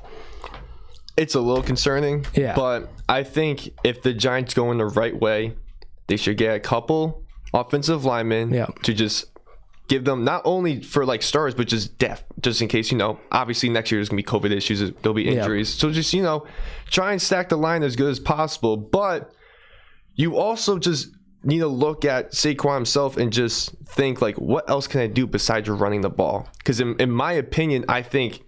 It's a little concerning, but I think if the Giants go in the right way, they should get a couple offensive linemen to just give them, not only for like stars, but just depth, just in case, obviously next year there's going to be COVID issues, there'll be injuries. So just, try and stack the line as good as possible. But you also just need to look at Saquon himself and just think, like, what else can I do besides running the ball? Because in my opinion, I think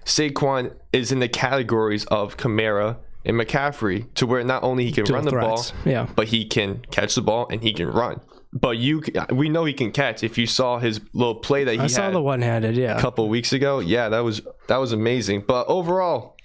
Saquon is in the categories of Kamara and McCaffrey, to where not only he can run the ball, but he can catch the ball and he can run. But we know he can catch. If you saw his little play that he had, I saw the one-handed, a couple weeks ago. Yeah, that was amazing. But overall,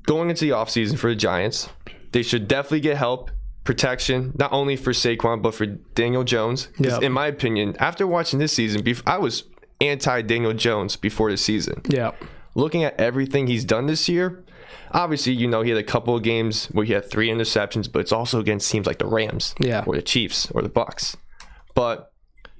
going into the offseason for the Giants, they should definitely get help, protection, not only for Saquon, but for Daniel Jones. Because in my opinion, after watching this season, I was anti-Daniel Jones before the season. Yeah. Looking at everything he's done this year, obviously, he had a couple of games where he had 3 interceptions, but it's also against teams like the Rams or the Chiefs or the Bucs. But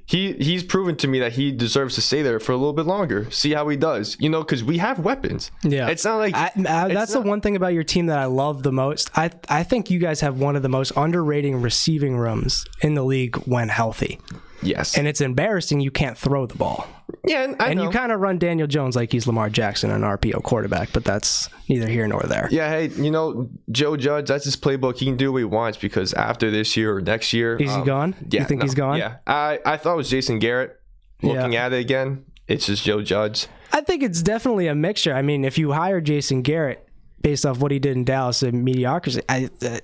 he's proven to me that he deserves to stay there for a little bit longer. See how he does, because we have weapons. Yeah. It's not like... that's the one thing about your team that I love the most. I think you guys have one of the most underrated receiving rooms in the league when healthy. Yes. And it's embarrassing you can't throw the ball. Yeah, I know. You kind of run Daniel Jones like he's Lamar Jackson, an RPO quarterback, but that's neither here nor there. Yeah, hey, Joe Judge, that's his playbook. He can do what he wants because after this year or next year... Is he gone? Yeah, you think he's gone? Yeah. I thought it was Jason Garrett. Looking at it again, it's just Joe Judge. I think it's definitely a mixture. I mean, if you hire Jason Garrett based off what he did in Dallas and mediocrity,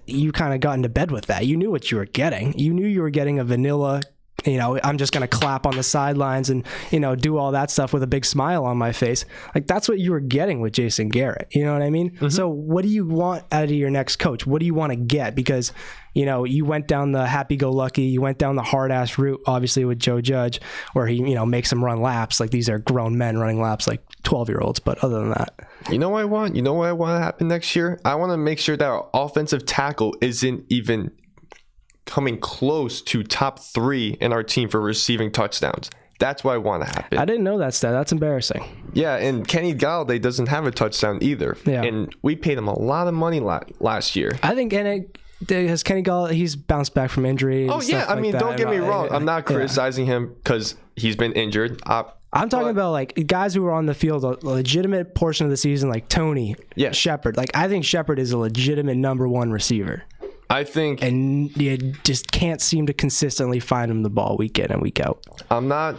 you kind of got into bed with that. You knew what you were getting. You knew you were getting a vanilla... I'm just going to clap on the sidelines and, do all that stuff with a big smile on my face. Like, that's what you were getting with Jason Garrett. You know what I mean? Mm-hmm. So what do you want out of your next coach? What do you want to get? Because, you went down the happy-go-lucky, you went down the hard-ass route, obviously, with Joe Judge, where he, makes them run laps. Like, these are grown men running laps like 12-year-olds. But other than that. You know what I want? You know what I want to happen next year? I want to make sure that our offensive tackle isn't even coming close to top 3 in our team for receiving touchdowns. That's what I want to happen. I didn't know that stat. That's embarrassing. Yeah, and Kenny Galladay doesn't have a touchdown either. Yeah. And we paid him a lot of money last year. I think has Kenny Galladay, he's bounced back from injury. Oh, yeah. I mean, don't get me wrong. I'm not criticizing him because he's been injured. I'm talking about like guys who were on the field a legitimate portion of the season, like Tony, Shepard. Like I think Shepard is a legitimate number one receiver. I think, and you just can't seem to consistently find him the ball week in and week out. I'm not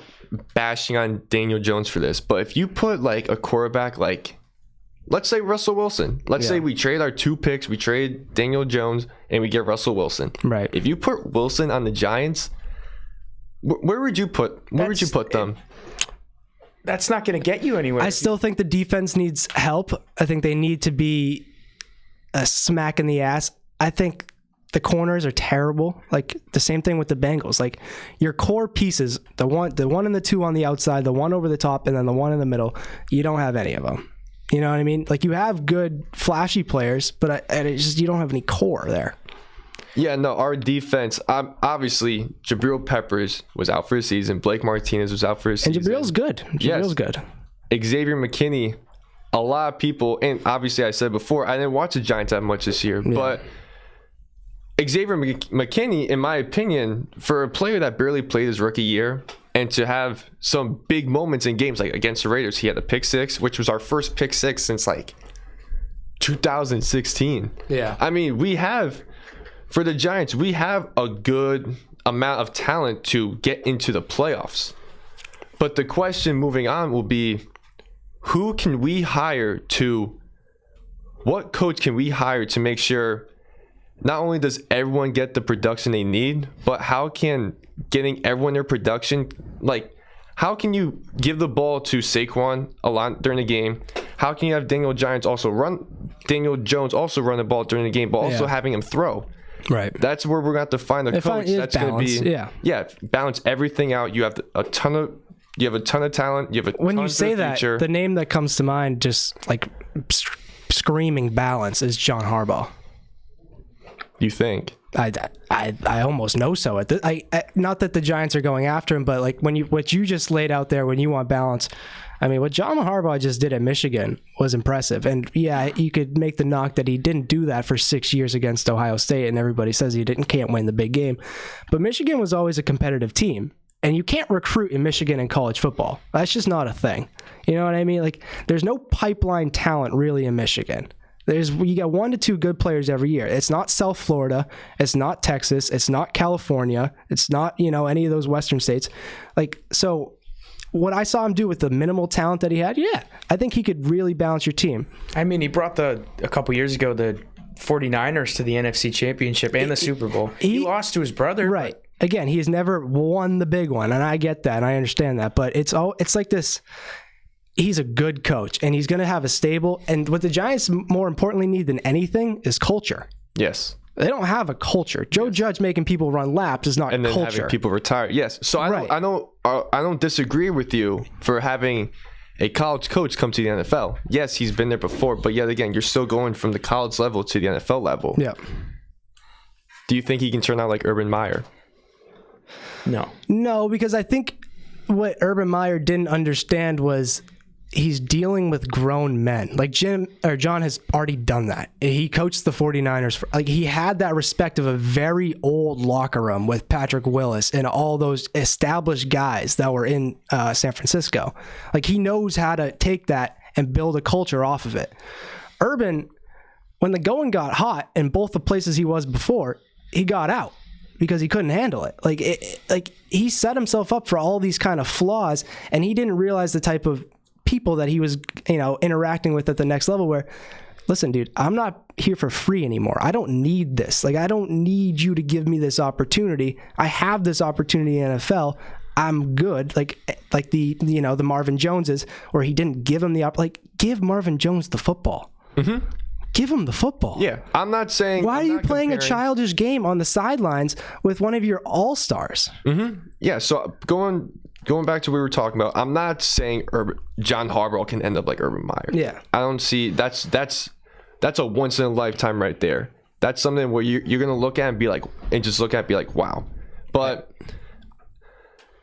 bashing on Daniel Jones for this, but if you put like a quarterback like, let's say Russell Wilson. Let's say we trade our 2 picks, we trade Daniel Jones, and we get Russell Wilson. Right. If you put Wilson on the Giants, where would you put them? That's not going to get you anywhere. I still think the defense needs help. I think they need to be a smack in the ass. I think the corners are terrible. Like the same thing with the Bengals. Like your core pieces, the one and the 2 on the outside, the one over the top, and then the one in the middle. You don't have any of them. You know what I mean? Like you have good, flashy players, but you don't have any core there. Yeah, no, our defense, obviously, Jabril Peppers was out for the season. Blake Martinez was out for the season. And Jabril's good. Jabril's good. Xavier McKinney, a lot of people, and obviously I said before, I didn't watch the Giants that much this year, but Xavier McKinney, in my opinion, for a player that barely played his rookie year, and to have some big moments in games, like against the Raiders, he had a pick 6, which was our first pick 6 since like 2016. Yeah. I mean, for the Giants, we have a good amount of talent to get into the playoffs. But the question moving on will be, what coach can we hire to make sure not only does everyone get the production they need, but how can getting everyone their production, like how can you give the ball to Saquon a lot during the game? How can you have Daniel Jones also run the ball during the game, but also having him throw? Right. That's where we're going to have to find a coach that's going to be balance everything out. You have a ton of talent. You have when you say that, the name that comes to mind, just like screaming balance, is John Harbaugh. You think? I almost know so. Not that the Giants are going after him, but like what you just laid out there, when you want balance. I mean, what John Harbaugh just did at Michigan was impressive. And yeah, you could make the knock that he didn't do that for 6 years against Ohio State, and everybody says he can't win the big game. But Michigan was always a competitive team. And you can't recruit in Michigan in college football. That's just not a thing. You know what I mean? Like, there's no pipeline talent really in Michigan. You got 1 to 2 good players every year. It's not South Florida. It's not Texas. It's not California. It's not, any of those Western states. Like, so what I saw him do with the minimal talent that he had, I think he could really balance your team. I mean, he brought a couple years ago the 49ers to the NFC Championship and the Super Bowl. He lost to his brother. Right. Again, he has never won the big one, and I get that, and I understand that. But it's like this. He's a good coach, and he's going to have a stable. And what the Giants more importantly need than anything is culture. Yes. They don't have a culture. Joe Judge making people run laps is not and then culture. Having people retire. Yes. So I don't disagree with you for having a college coach come to the NFL. Yes, he's been there before, but yet again, you're still going from the college level to the NFL level. Yeah. Do you think he can turn out like Urban Meyer? No, because I think what Urban Meyer didn't understand was he's dealing with grown men. Like John has already done that. He coached the 49ers. He had that respect of a very old locker room with Patrick Willis and all those established guys that were in San Francisco. Like, he knows how to take that and build a culture off of it. Urban, when the going got hot in both the places he was before, he got out because he couldn't handle it. Like he set himself up for all these kind of flaws, and he didn't realize the type of people that he was, interacting with at the next level where, listen, dude, I'm not here for free anymore. I don't need this. Like, I don't need you to give me this opportunity. I have this opportunity in NFL. I'm good. Like the Marvin Joneses, where he didn't give him give Marvin Jones the football. Mm-hmm. Give him the football. Yeah, I'm not saying. Why are you playing a childish game on the sidelines with one of your all-stars? Mm-hmm. Yeah, so going back to what we were talking about, I'm not saying John Harbaugh can end up like Urban Meyer. Yeah, I don't see that's a once in a lifetime right there. That's something where you're gonna look at and be like, wow. But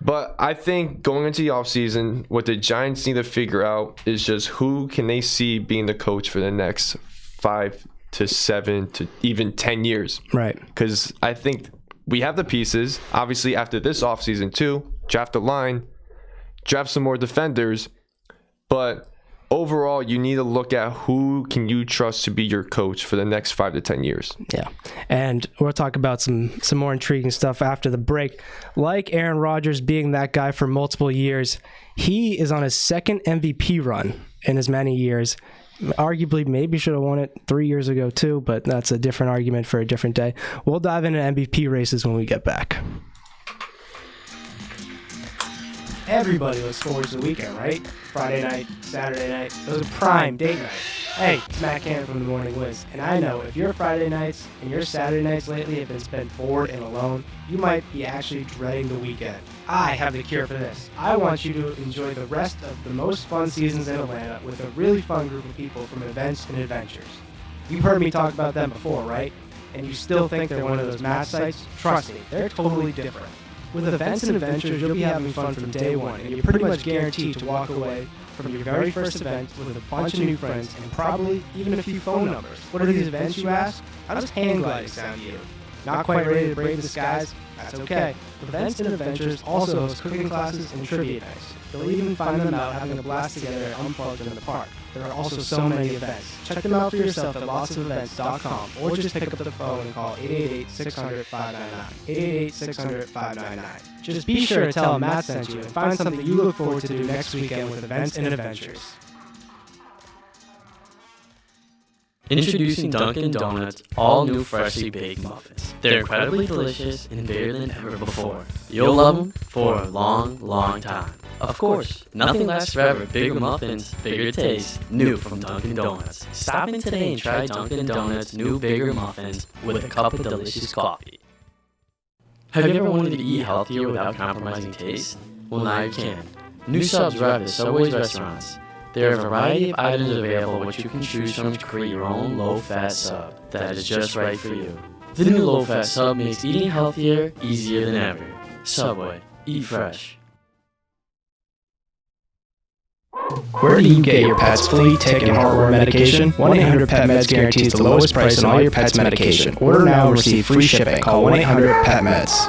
But I think going into the offseason, what the Giants need to figure out is just who can they see being the coach for the next 5 to 7 to even 10 years. Right. Because I think we have the pieces. Obviously, after this offseason too, draft a line, draft some more defenders. But overall, you need to look at who can you trust to be your coach for the next 5 to 10 years. Yeah. And we'll talk about some more intriguing stuff after the break. Like Aaron Rodgers being that guy for multiple years, he is on his second MVP run in as many years. Arguably, maybe should have won it 3 years ago too, but that's a different argument for a different day. We'll dive into MVP races when we get back. Everybody looks forward to the weekend, right? Friday night, Saturday night, those are prime date nights. Hey, it's Matt Cannon from The Morning Whizz, and I know if your Friday nights and your Saturday nights lately have been spent bored and alone, you might be actually dreading the weekend. I have the cure for this. I want you to enjoy the rest of the most fun seasons in Atlanta with a really fun group of people from Events and Adventures. You've heard me talk about them before, right? And you still think they're one of those match sites? Trust me, they're totally different. With Events and Adventures, you'll be having fun from day one, and you're pretty much guaranteed to walk away from your very first event with a bunch of new friends and probably even a few phone numbers. What are these events, you ask? How does hang gliding sound to you? Not quite ready to brave the skies? That's okay. Events and Adventures also host cooking classes and trivia nights. You'll even find them out having a blast together at Unplugged in the park. There are also so many events. Check them out for yourself at lotsofevents.com or just pick up the phone and call 888-600-599. 888-600-599. Just be sure to tell them Matt sent you and find something you look forward to do next weekend with Events and Adventures. Introducing Dunkin Donuts all new freshly baked muffins. They're incredibly delicious and bigger than ever before. You'll love them for a long, long time. Of course, nothing lasts forever. Bigger muffins, bigger taste. New from Dunkin Donuts. Stop in today and try Dunkin Donuts' new bigger muffins with a cup of delicious coffee. Have you ever wanted to eat healthier without compromising taste? Well, now you can. New subs arrive at Subway's restaurants. There are a variety of items available which you can choose from to create your own low-fat sub that is just right for you. The new low-fat sub makes eating healthier easier than ever. Subway. Eat fresh. Where do you get your pet's flea, tick, and heartworm medication? 1-800-PET-MEDS guarantees the lowest price on all your pet's medication. Order now and receive free shipping. Call 1-800-PET-MEDS.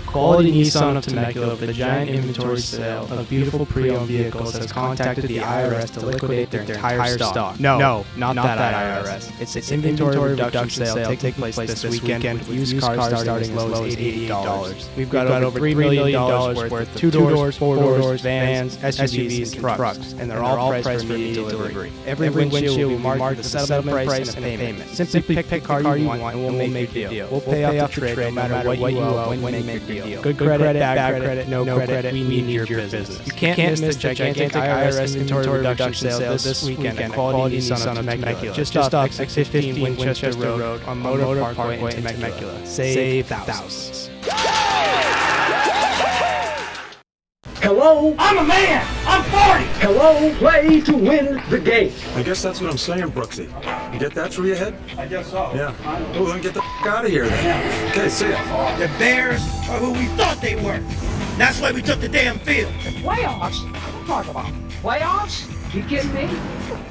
Quality Nissan of Temecula, with a giant inventory sale of beautiful pre-owned vehicles, has contacted the IRS to liquidate their entire stock. No, not that IRS. It's inventory reduction sale taking place this weekend with used cars starting as low as $88. We've got over $3 million worth of 2-doors, 4-doors, vans, SUVs, and trucks, and they're all priced for immediate delivery. Every windshield will be marked with a settlement price and a payment. Simply pick the car you want and we'll make your deal. We'll pay off the trade no matter what you owe when you make your deal. Good credit, bad credit, no credit, we need your business. You can't miss the gigantic IRS inventory reduction sale this weekend at Quality Nissan of Temecula. Just off X15 Winchester Road on Motor Parkway in Temecula. Save thousands. Hello? I'm a man! I'm 40! Hello? Play to win the game. I guess that's what I'm saying, Brooksy. You get that through your head? I guess so. Yeah. Well, then get the out of here then. Okay, see ya. The Bears are who we thought they were. That's why we took the damn field. The playoffs? What are you talking about? Playoffs? You kidding me?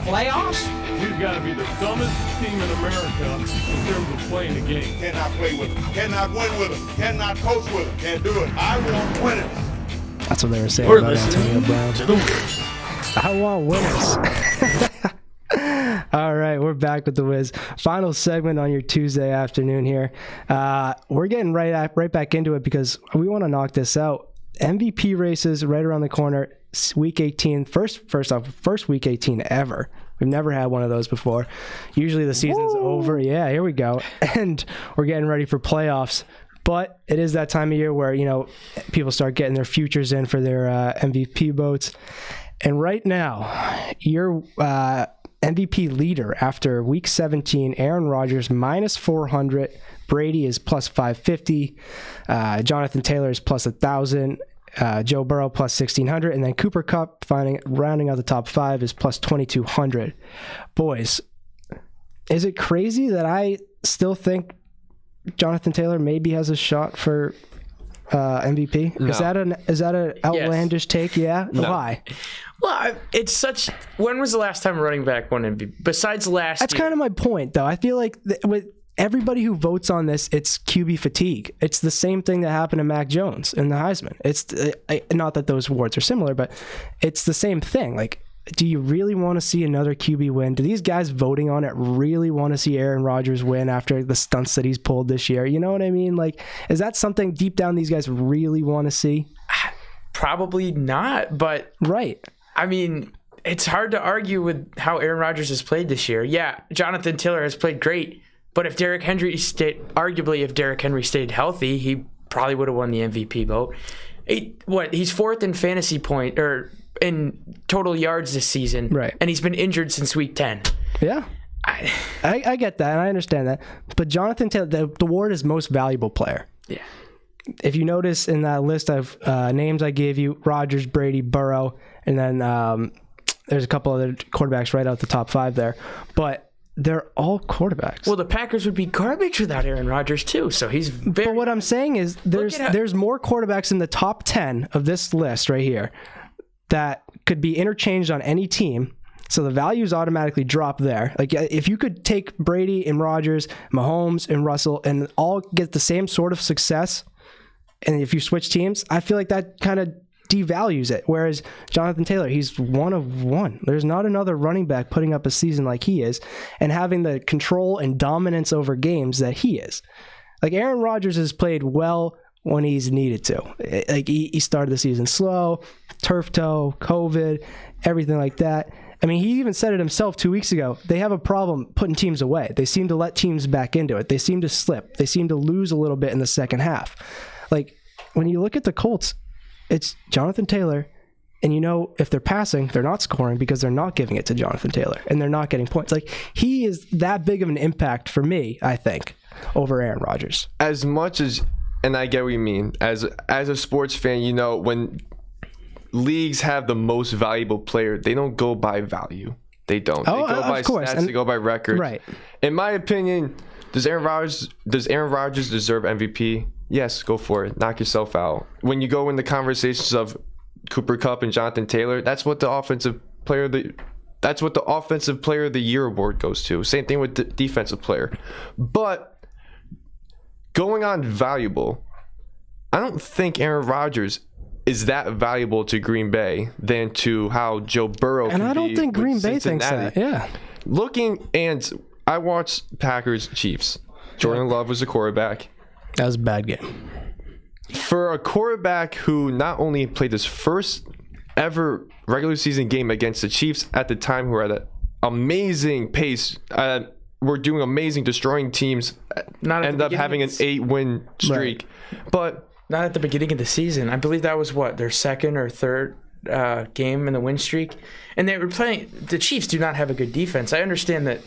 Playoffs? We've got to be the dumbest team in America in terms of playing the game. Cannot play with them. Cannot win with them. Cannot coach with them. Can't do it. I want winners. That's what they were saying about Antonio Brown. I want winners. All right, we're back with the Whiz. Final segment on your Tuesday afternoon here. We're getting right back into it because we want to knock this out. MVP races right around the corner. Week 18, first week 18 ever. We've never had one of those before. Usually the season's over. Yeah, here we go. And we're getting ready for playoffs. But it is that time of year where, people start getting their futures in for their MVP votes. And right now, your MVP leader after week 17, Aaron Rodgers, minus 400. Brady is plus 550. Jonathan Taylor is plus 1,000. Joe Burrow plus 1,600. And then Cooper Kupp, rounding out the top 5, is plus 2,200. Boys, is it crazy that I still think Jonathan Taylor maybe has a shot for MVP? No. Is that an outlandish take? Yeah. No. Why? Well, it's such. When was the last time a running back won MVP? Besides last That's year? kind of my point, though. I feel like with everybody who votes on this, it's QB fatigue. It's the same thing that happened to Mac Jones in the Heisman. It's not that those awards are similar, but it's the same thing. Like, do you really want to see another QB win? Do these guys voting on it really want to see Aaron Rodgers win after the stunts that he's pulled this year? You know what I mean? Like, is that something deep down these guys really want to see? Probably not, but right. I mean, it's hard to argue with how Aaron Rodgers has played this year. Yeah, Jonathan Taylor has played great, but if Derrick Henry stayed healthy, he probably would have won the MVP vote. He's fourth in fantasy point or in total yards this season, right? And he's been injured since week 10. Yeah, I get that and I understand that, but Jonathan Taylor, the award is most valuable player. Yeah. If you notice in that list of names I gave you, Rodgers, Brady, Burrow, and then there's a couple other quarterbacks right out the top 5 there, but they're all quarterbacks. Well, the Packers would be garbage without Aaron Rodgers too, so he's very... But what I'm saying is there's more quarterbacks in the top 10 of this list right here that could be interchanged on any team, so the values automatically drop there. Like, if you could take Brady and Rodgers, Mahomes and Russell and all get the same sort of success, and if you switch teams, I feel like that kind of devalues it. Whereas Jonathan Taylor, he's one of one. There's not another running back putting up a season like he is and having the control and dominance over games that he is. Like, Aaron Rodgers has played well when he's needed to. Like, he started the season slow, turf toe, COVID, everything like that. I mean, he even said it himself 2 weeks ago. They have a problem putting teams away. They seem to let teams back into it. They seem to slip. They seem to lose a little bit in the second half. Like, when you look at the Colts, it's Jonathan Taylor, and if they're passing, they're not scoring because they're not giving it to Jonathan Taylor, and they're not getting points. Like, he is that big of an impact for me, I think, over Aaron Rodgers. As much as, and I get what you mean, as a sports fan, when leagues have the most valuable player, they don't go by value. They don't. They go by stats. They go by records. Right. In my opinion, does Aaron Rodgers deserve MVP? Yes, go for it. Knock yourself out. When you go in the conversations of Cooper Kupp and Jonathan Taylor, that's what the offensive player of the year award goes to. Same thing with the defensive player. But going on valuable, I don't think Aaron Rodgers is that valuable to Green Bay than to how Joe Burrow. And I don't think Green Bay thinks that. Yeah. I watched Packers Chiefs. Jordan Love was the quarterback. That was a bad game. For a quarterback who not only played his first ever regular season game against the Chiefs at the time, who were at an amazing pace, were doing amazing, destroying teams, end up having an 8-win streak. Right. But not at the beginning of the season. I believe that was their second or third game in the win streak. And they were playing, the Chiefs do not have a good defense. I understand that.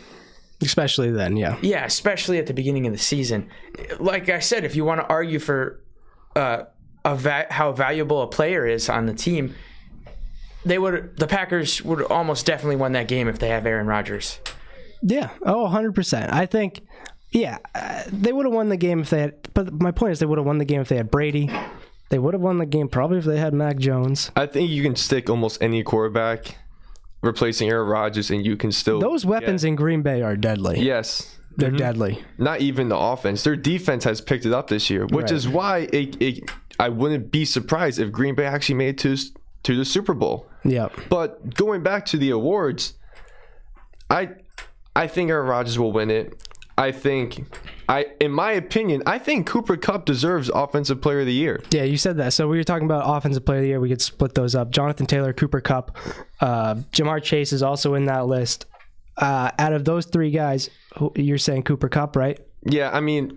Especially then, yeah. Yeah, especially at the beginning of the season. Like I said, if you want to argue for how valuable a player is on the team, the Packers would almost definitely won that game if they have Aaron Rodgers. Yeah, 100%. I think, they would have won the game if they had. But my point is, they would have won the game if they had Brady. They would have won the game probably if they had Mac Jones. I think you can stick almost any quarterback replacing Aaron Rodgers, and you can still... Those weapons in Green Bay are deadly. Yes. They're deadly. Not even the offense. Their defense has picked it up this year, which is why I wouldn't be surprised if Green Bay actually made it to the Super Bowl. Yeah. But going back to the awards, I think Aaron Rodgers will win it. In my opinion, I think Cooper Kupp deserves Offensive Player of the Year. Yeah, you said that. So we were talking about Offensive Player of the Year. We could split those up. Jonathan Taylor, Cooper Kupp, Jamar Chase is also in that list. Out of those three guys, you're saying Cooper Kupp, right? Yeah, I mean,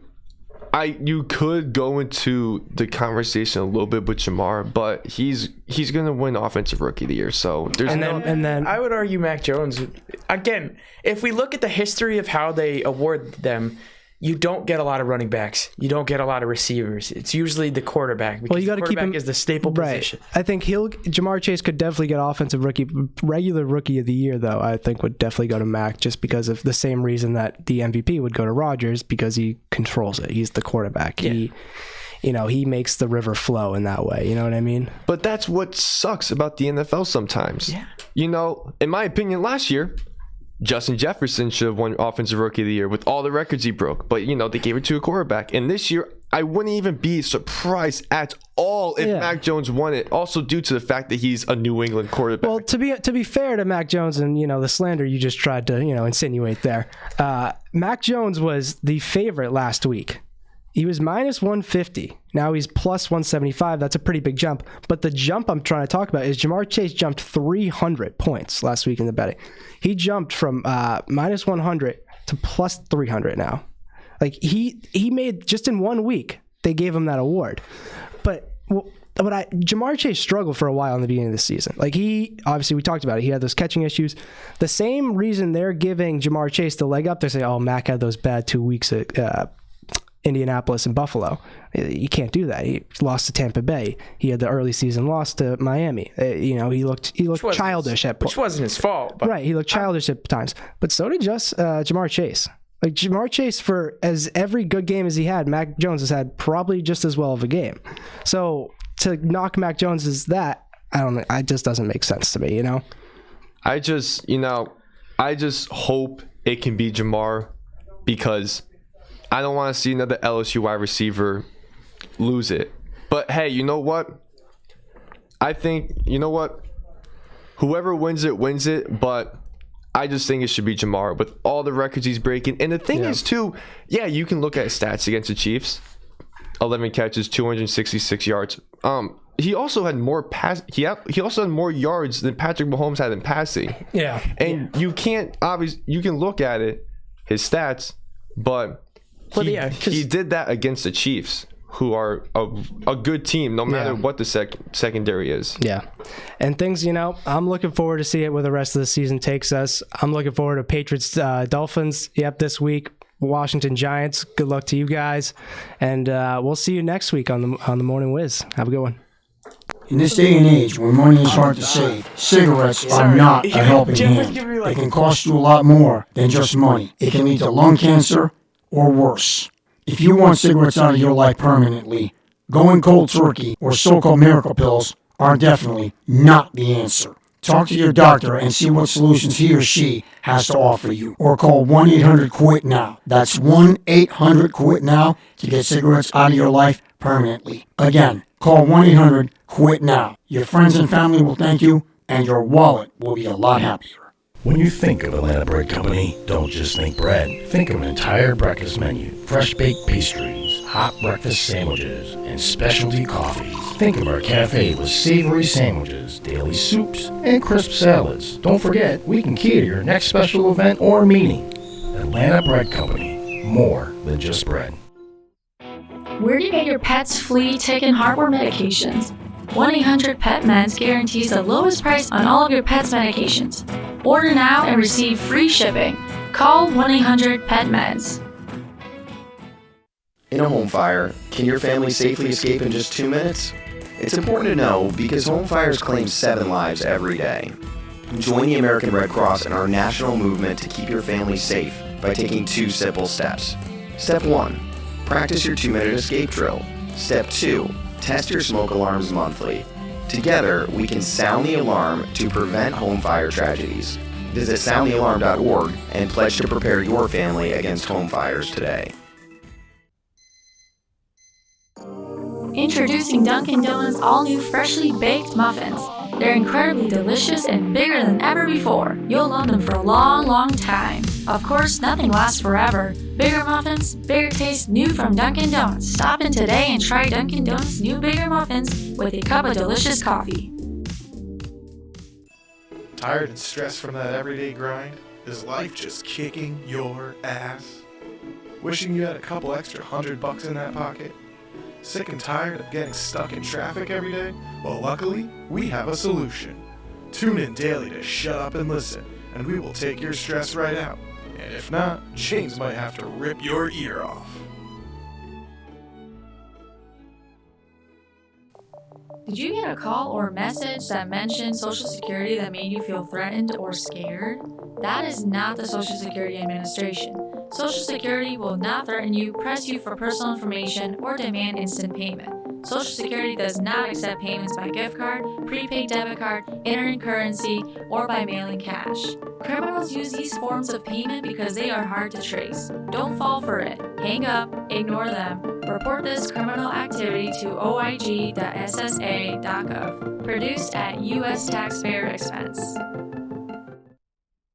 you could go into the conversation a little bit with Jamar, but he's going to win Offensive Rookie of the Year. So and then I would argue Mac Jones. Again, if we look at the history of how they award them, you don't get a lot of running backs. You don't get a lot of receivers. It's usually the quarterback. Well, you got to keep him is the staple position. I think Jamar Chase could definitely get regular rookie of the year, though. I think would definitely go to Mac just because of the same reason that the MVP would go to Rodgers, because he controls it. He's the quarterback. Yeah. He makes the river flow in that way. You know what I mean? But that's what sucks about the NFL sometimes. Yeah. In my opinion, last year, Justin Jefferson should have won Offensive Rookie of the Year with all the records he broke. But, they gave it to a quarterback. And this year, I wouldn't even be surprised at all if Mac Jones won it. Also due to the fact that he's a New England quarterback. Well, to be fair to Mac Jones and, the slander you just tried to, insinuate there, Mac Jones was the favorite last week. He was minus 150. Now he's plus 175. That's a pretty big jump. But the jump I'm trying to talk about is Jamar Chase jumped 300 points last week in the betting. He jumped from minus 100 to plus 300 now. Like he made, just in 1 week, they gave him that award. But Jamar Chase struggled for a while in the beginning of the season. Like obviously we talked about it. He had those catching issues. The same reason they're giving Jamar Chase the leg up, they're saying, Mac had those bad 2 weeks at Indianapolis and Buffalo. You can't do that. He lost to Tampa Bay. He had the early season loss to Miami. He looked childish at which wasn't his fault. But. Right, he looked childish at times. But so did Jamar Chase. Like Jamar Chase, for as every good game as he had, Mac Jones has had probably just as well of a game. So to knock Mac Jones is that, I don't know, it just doesn't make sense to me, I just hope it can be Jamar, because I don't want to see another LSU wide receiver lose it. But hey, you know what? I think, whoever wins it, but I just think it should be Jamar with all the records he's breaking. And the thing is, too, you can look at stats against the Chiefs. 11 catches, 266 yards. He also had more he also had more yards than Patrick Mahomes had in passing. Yeah. And you can't, obviously, you can look at it, his stats, but he did that against the Chiefs, who are a good team, no matter what the secondary is. Yeah. And things, I'm looking forward to see it where the rest of the season takes us. I'm looking forward to Patriots, Dolphins, this week. Washington Giants. Good luck to you guys. And we'll see you next week on the Morning Whiz. Have a good one. In this day and age where money is hard to save, cigarettes are not a helping hand. They can cost you a lot more than just money. It can lead to lung cancer or worse. If you want cigarettes out of your life permanently, going cold turkey or so-called miracle pills are definitely not the answer. Talk to your doctor and see what solutions he or she has to offer you. Or call 1-800-QUIT-NOW. That's 1-800-QUIT-NOW to get cigarettes out of your life permanently. Again, call 1-800-QUIT-NOW. Your friends and family will thank you, and your wallet will be a lot happier. When you think of Atlanta Bread Company, don't just think bread. Think of an entire breakfast menu. Fresh baked pastries, hot breakfast sandwiches, and specialty coffees. Think of our cafe with savory sandwiches, daily soups, and crisp salads. Don't forget, we can cater your next special event or meeting. Atlanta Bread Company, more than just bread. Where do you get your pet's flea, tick, and heartworm medications? 1-800-PET-MEDS guarantees the lowest price on all of your pet's medications. Order now and receive free shipping. Call 1-800-PET-MEDS. In a home fire, can your family safely escape in just 2 minutes? It's important to know because home fires claim 7 lives every day. Join the American Red Cross in our national movement to keep your family safe by taking 2 simple steps. Step 1. Practice your 2-minute escape drill. Step 2. Test your smoke alarms monthly. Together, we can sound the alarm to prevent home fire tragedies. Visit soundthealarm.org and pledge to prepare your family against home fires today. Introducing Dunkin Donuts' all-new freshly baked muffins. They're incredibly delicious and bigger than ever before. You'll love them for a long, long time. Of course, nothing lasts forever. Bigger muffins, bigger taste, new from Dunkin Donuts. Stop in today and try Dunkin Donuts' new bigger muffins with a cup of delicious coffee. Tired and stressed from that everyday grind? Is life just kicking your ass? Wishing you had a couple extra $100 in that pocket? Sick and tired of getting stuck in traffic every day? Well, luckily, we have a solution. Tune in daily to Shut Up and Listen, and we will take your stress right out. And if not, James might have to rip your ear off. Did you get a call or message that mentioned Social Security that made you feel threatened or scared? That is not the Social Security Administration. Social Security will not threaten you, press you for personal information, or demand instant payment. Social Security does not accept payments by gift card, prepaid debit card, internet currency, or by mailing cash. Criminals use these forms of payment because they are hard to trace. Don't fall for it. Hang up, ignore them. Report this criminal activity to oig.ssa.gov. Produced at U.S. taxpayer expense.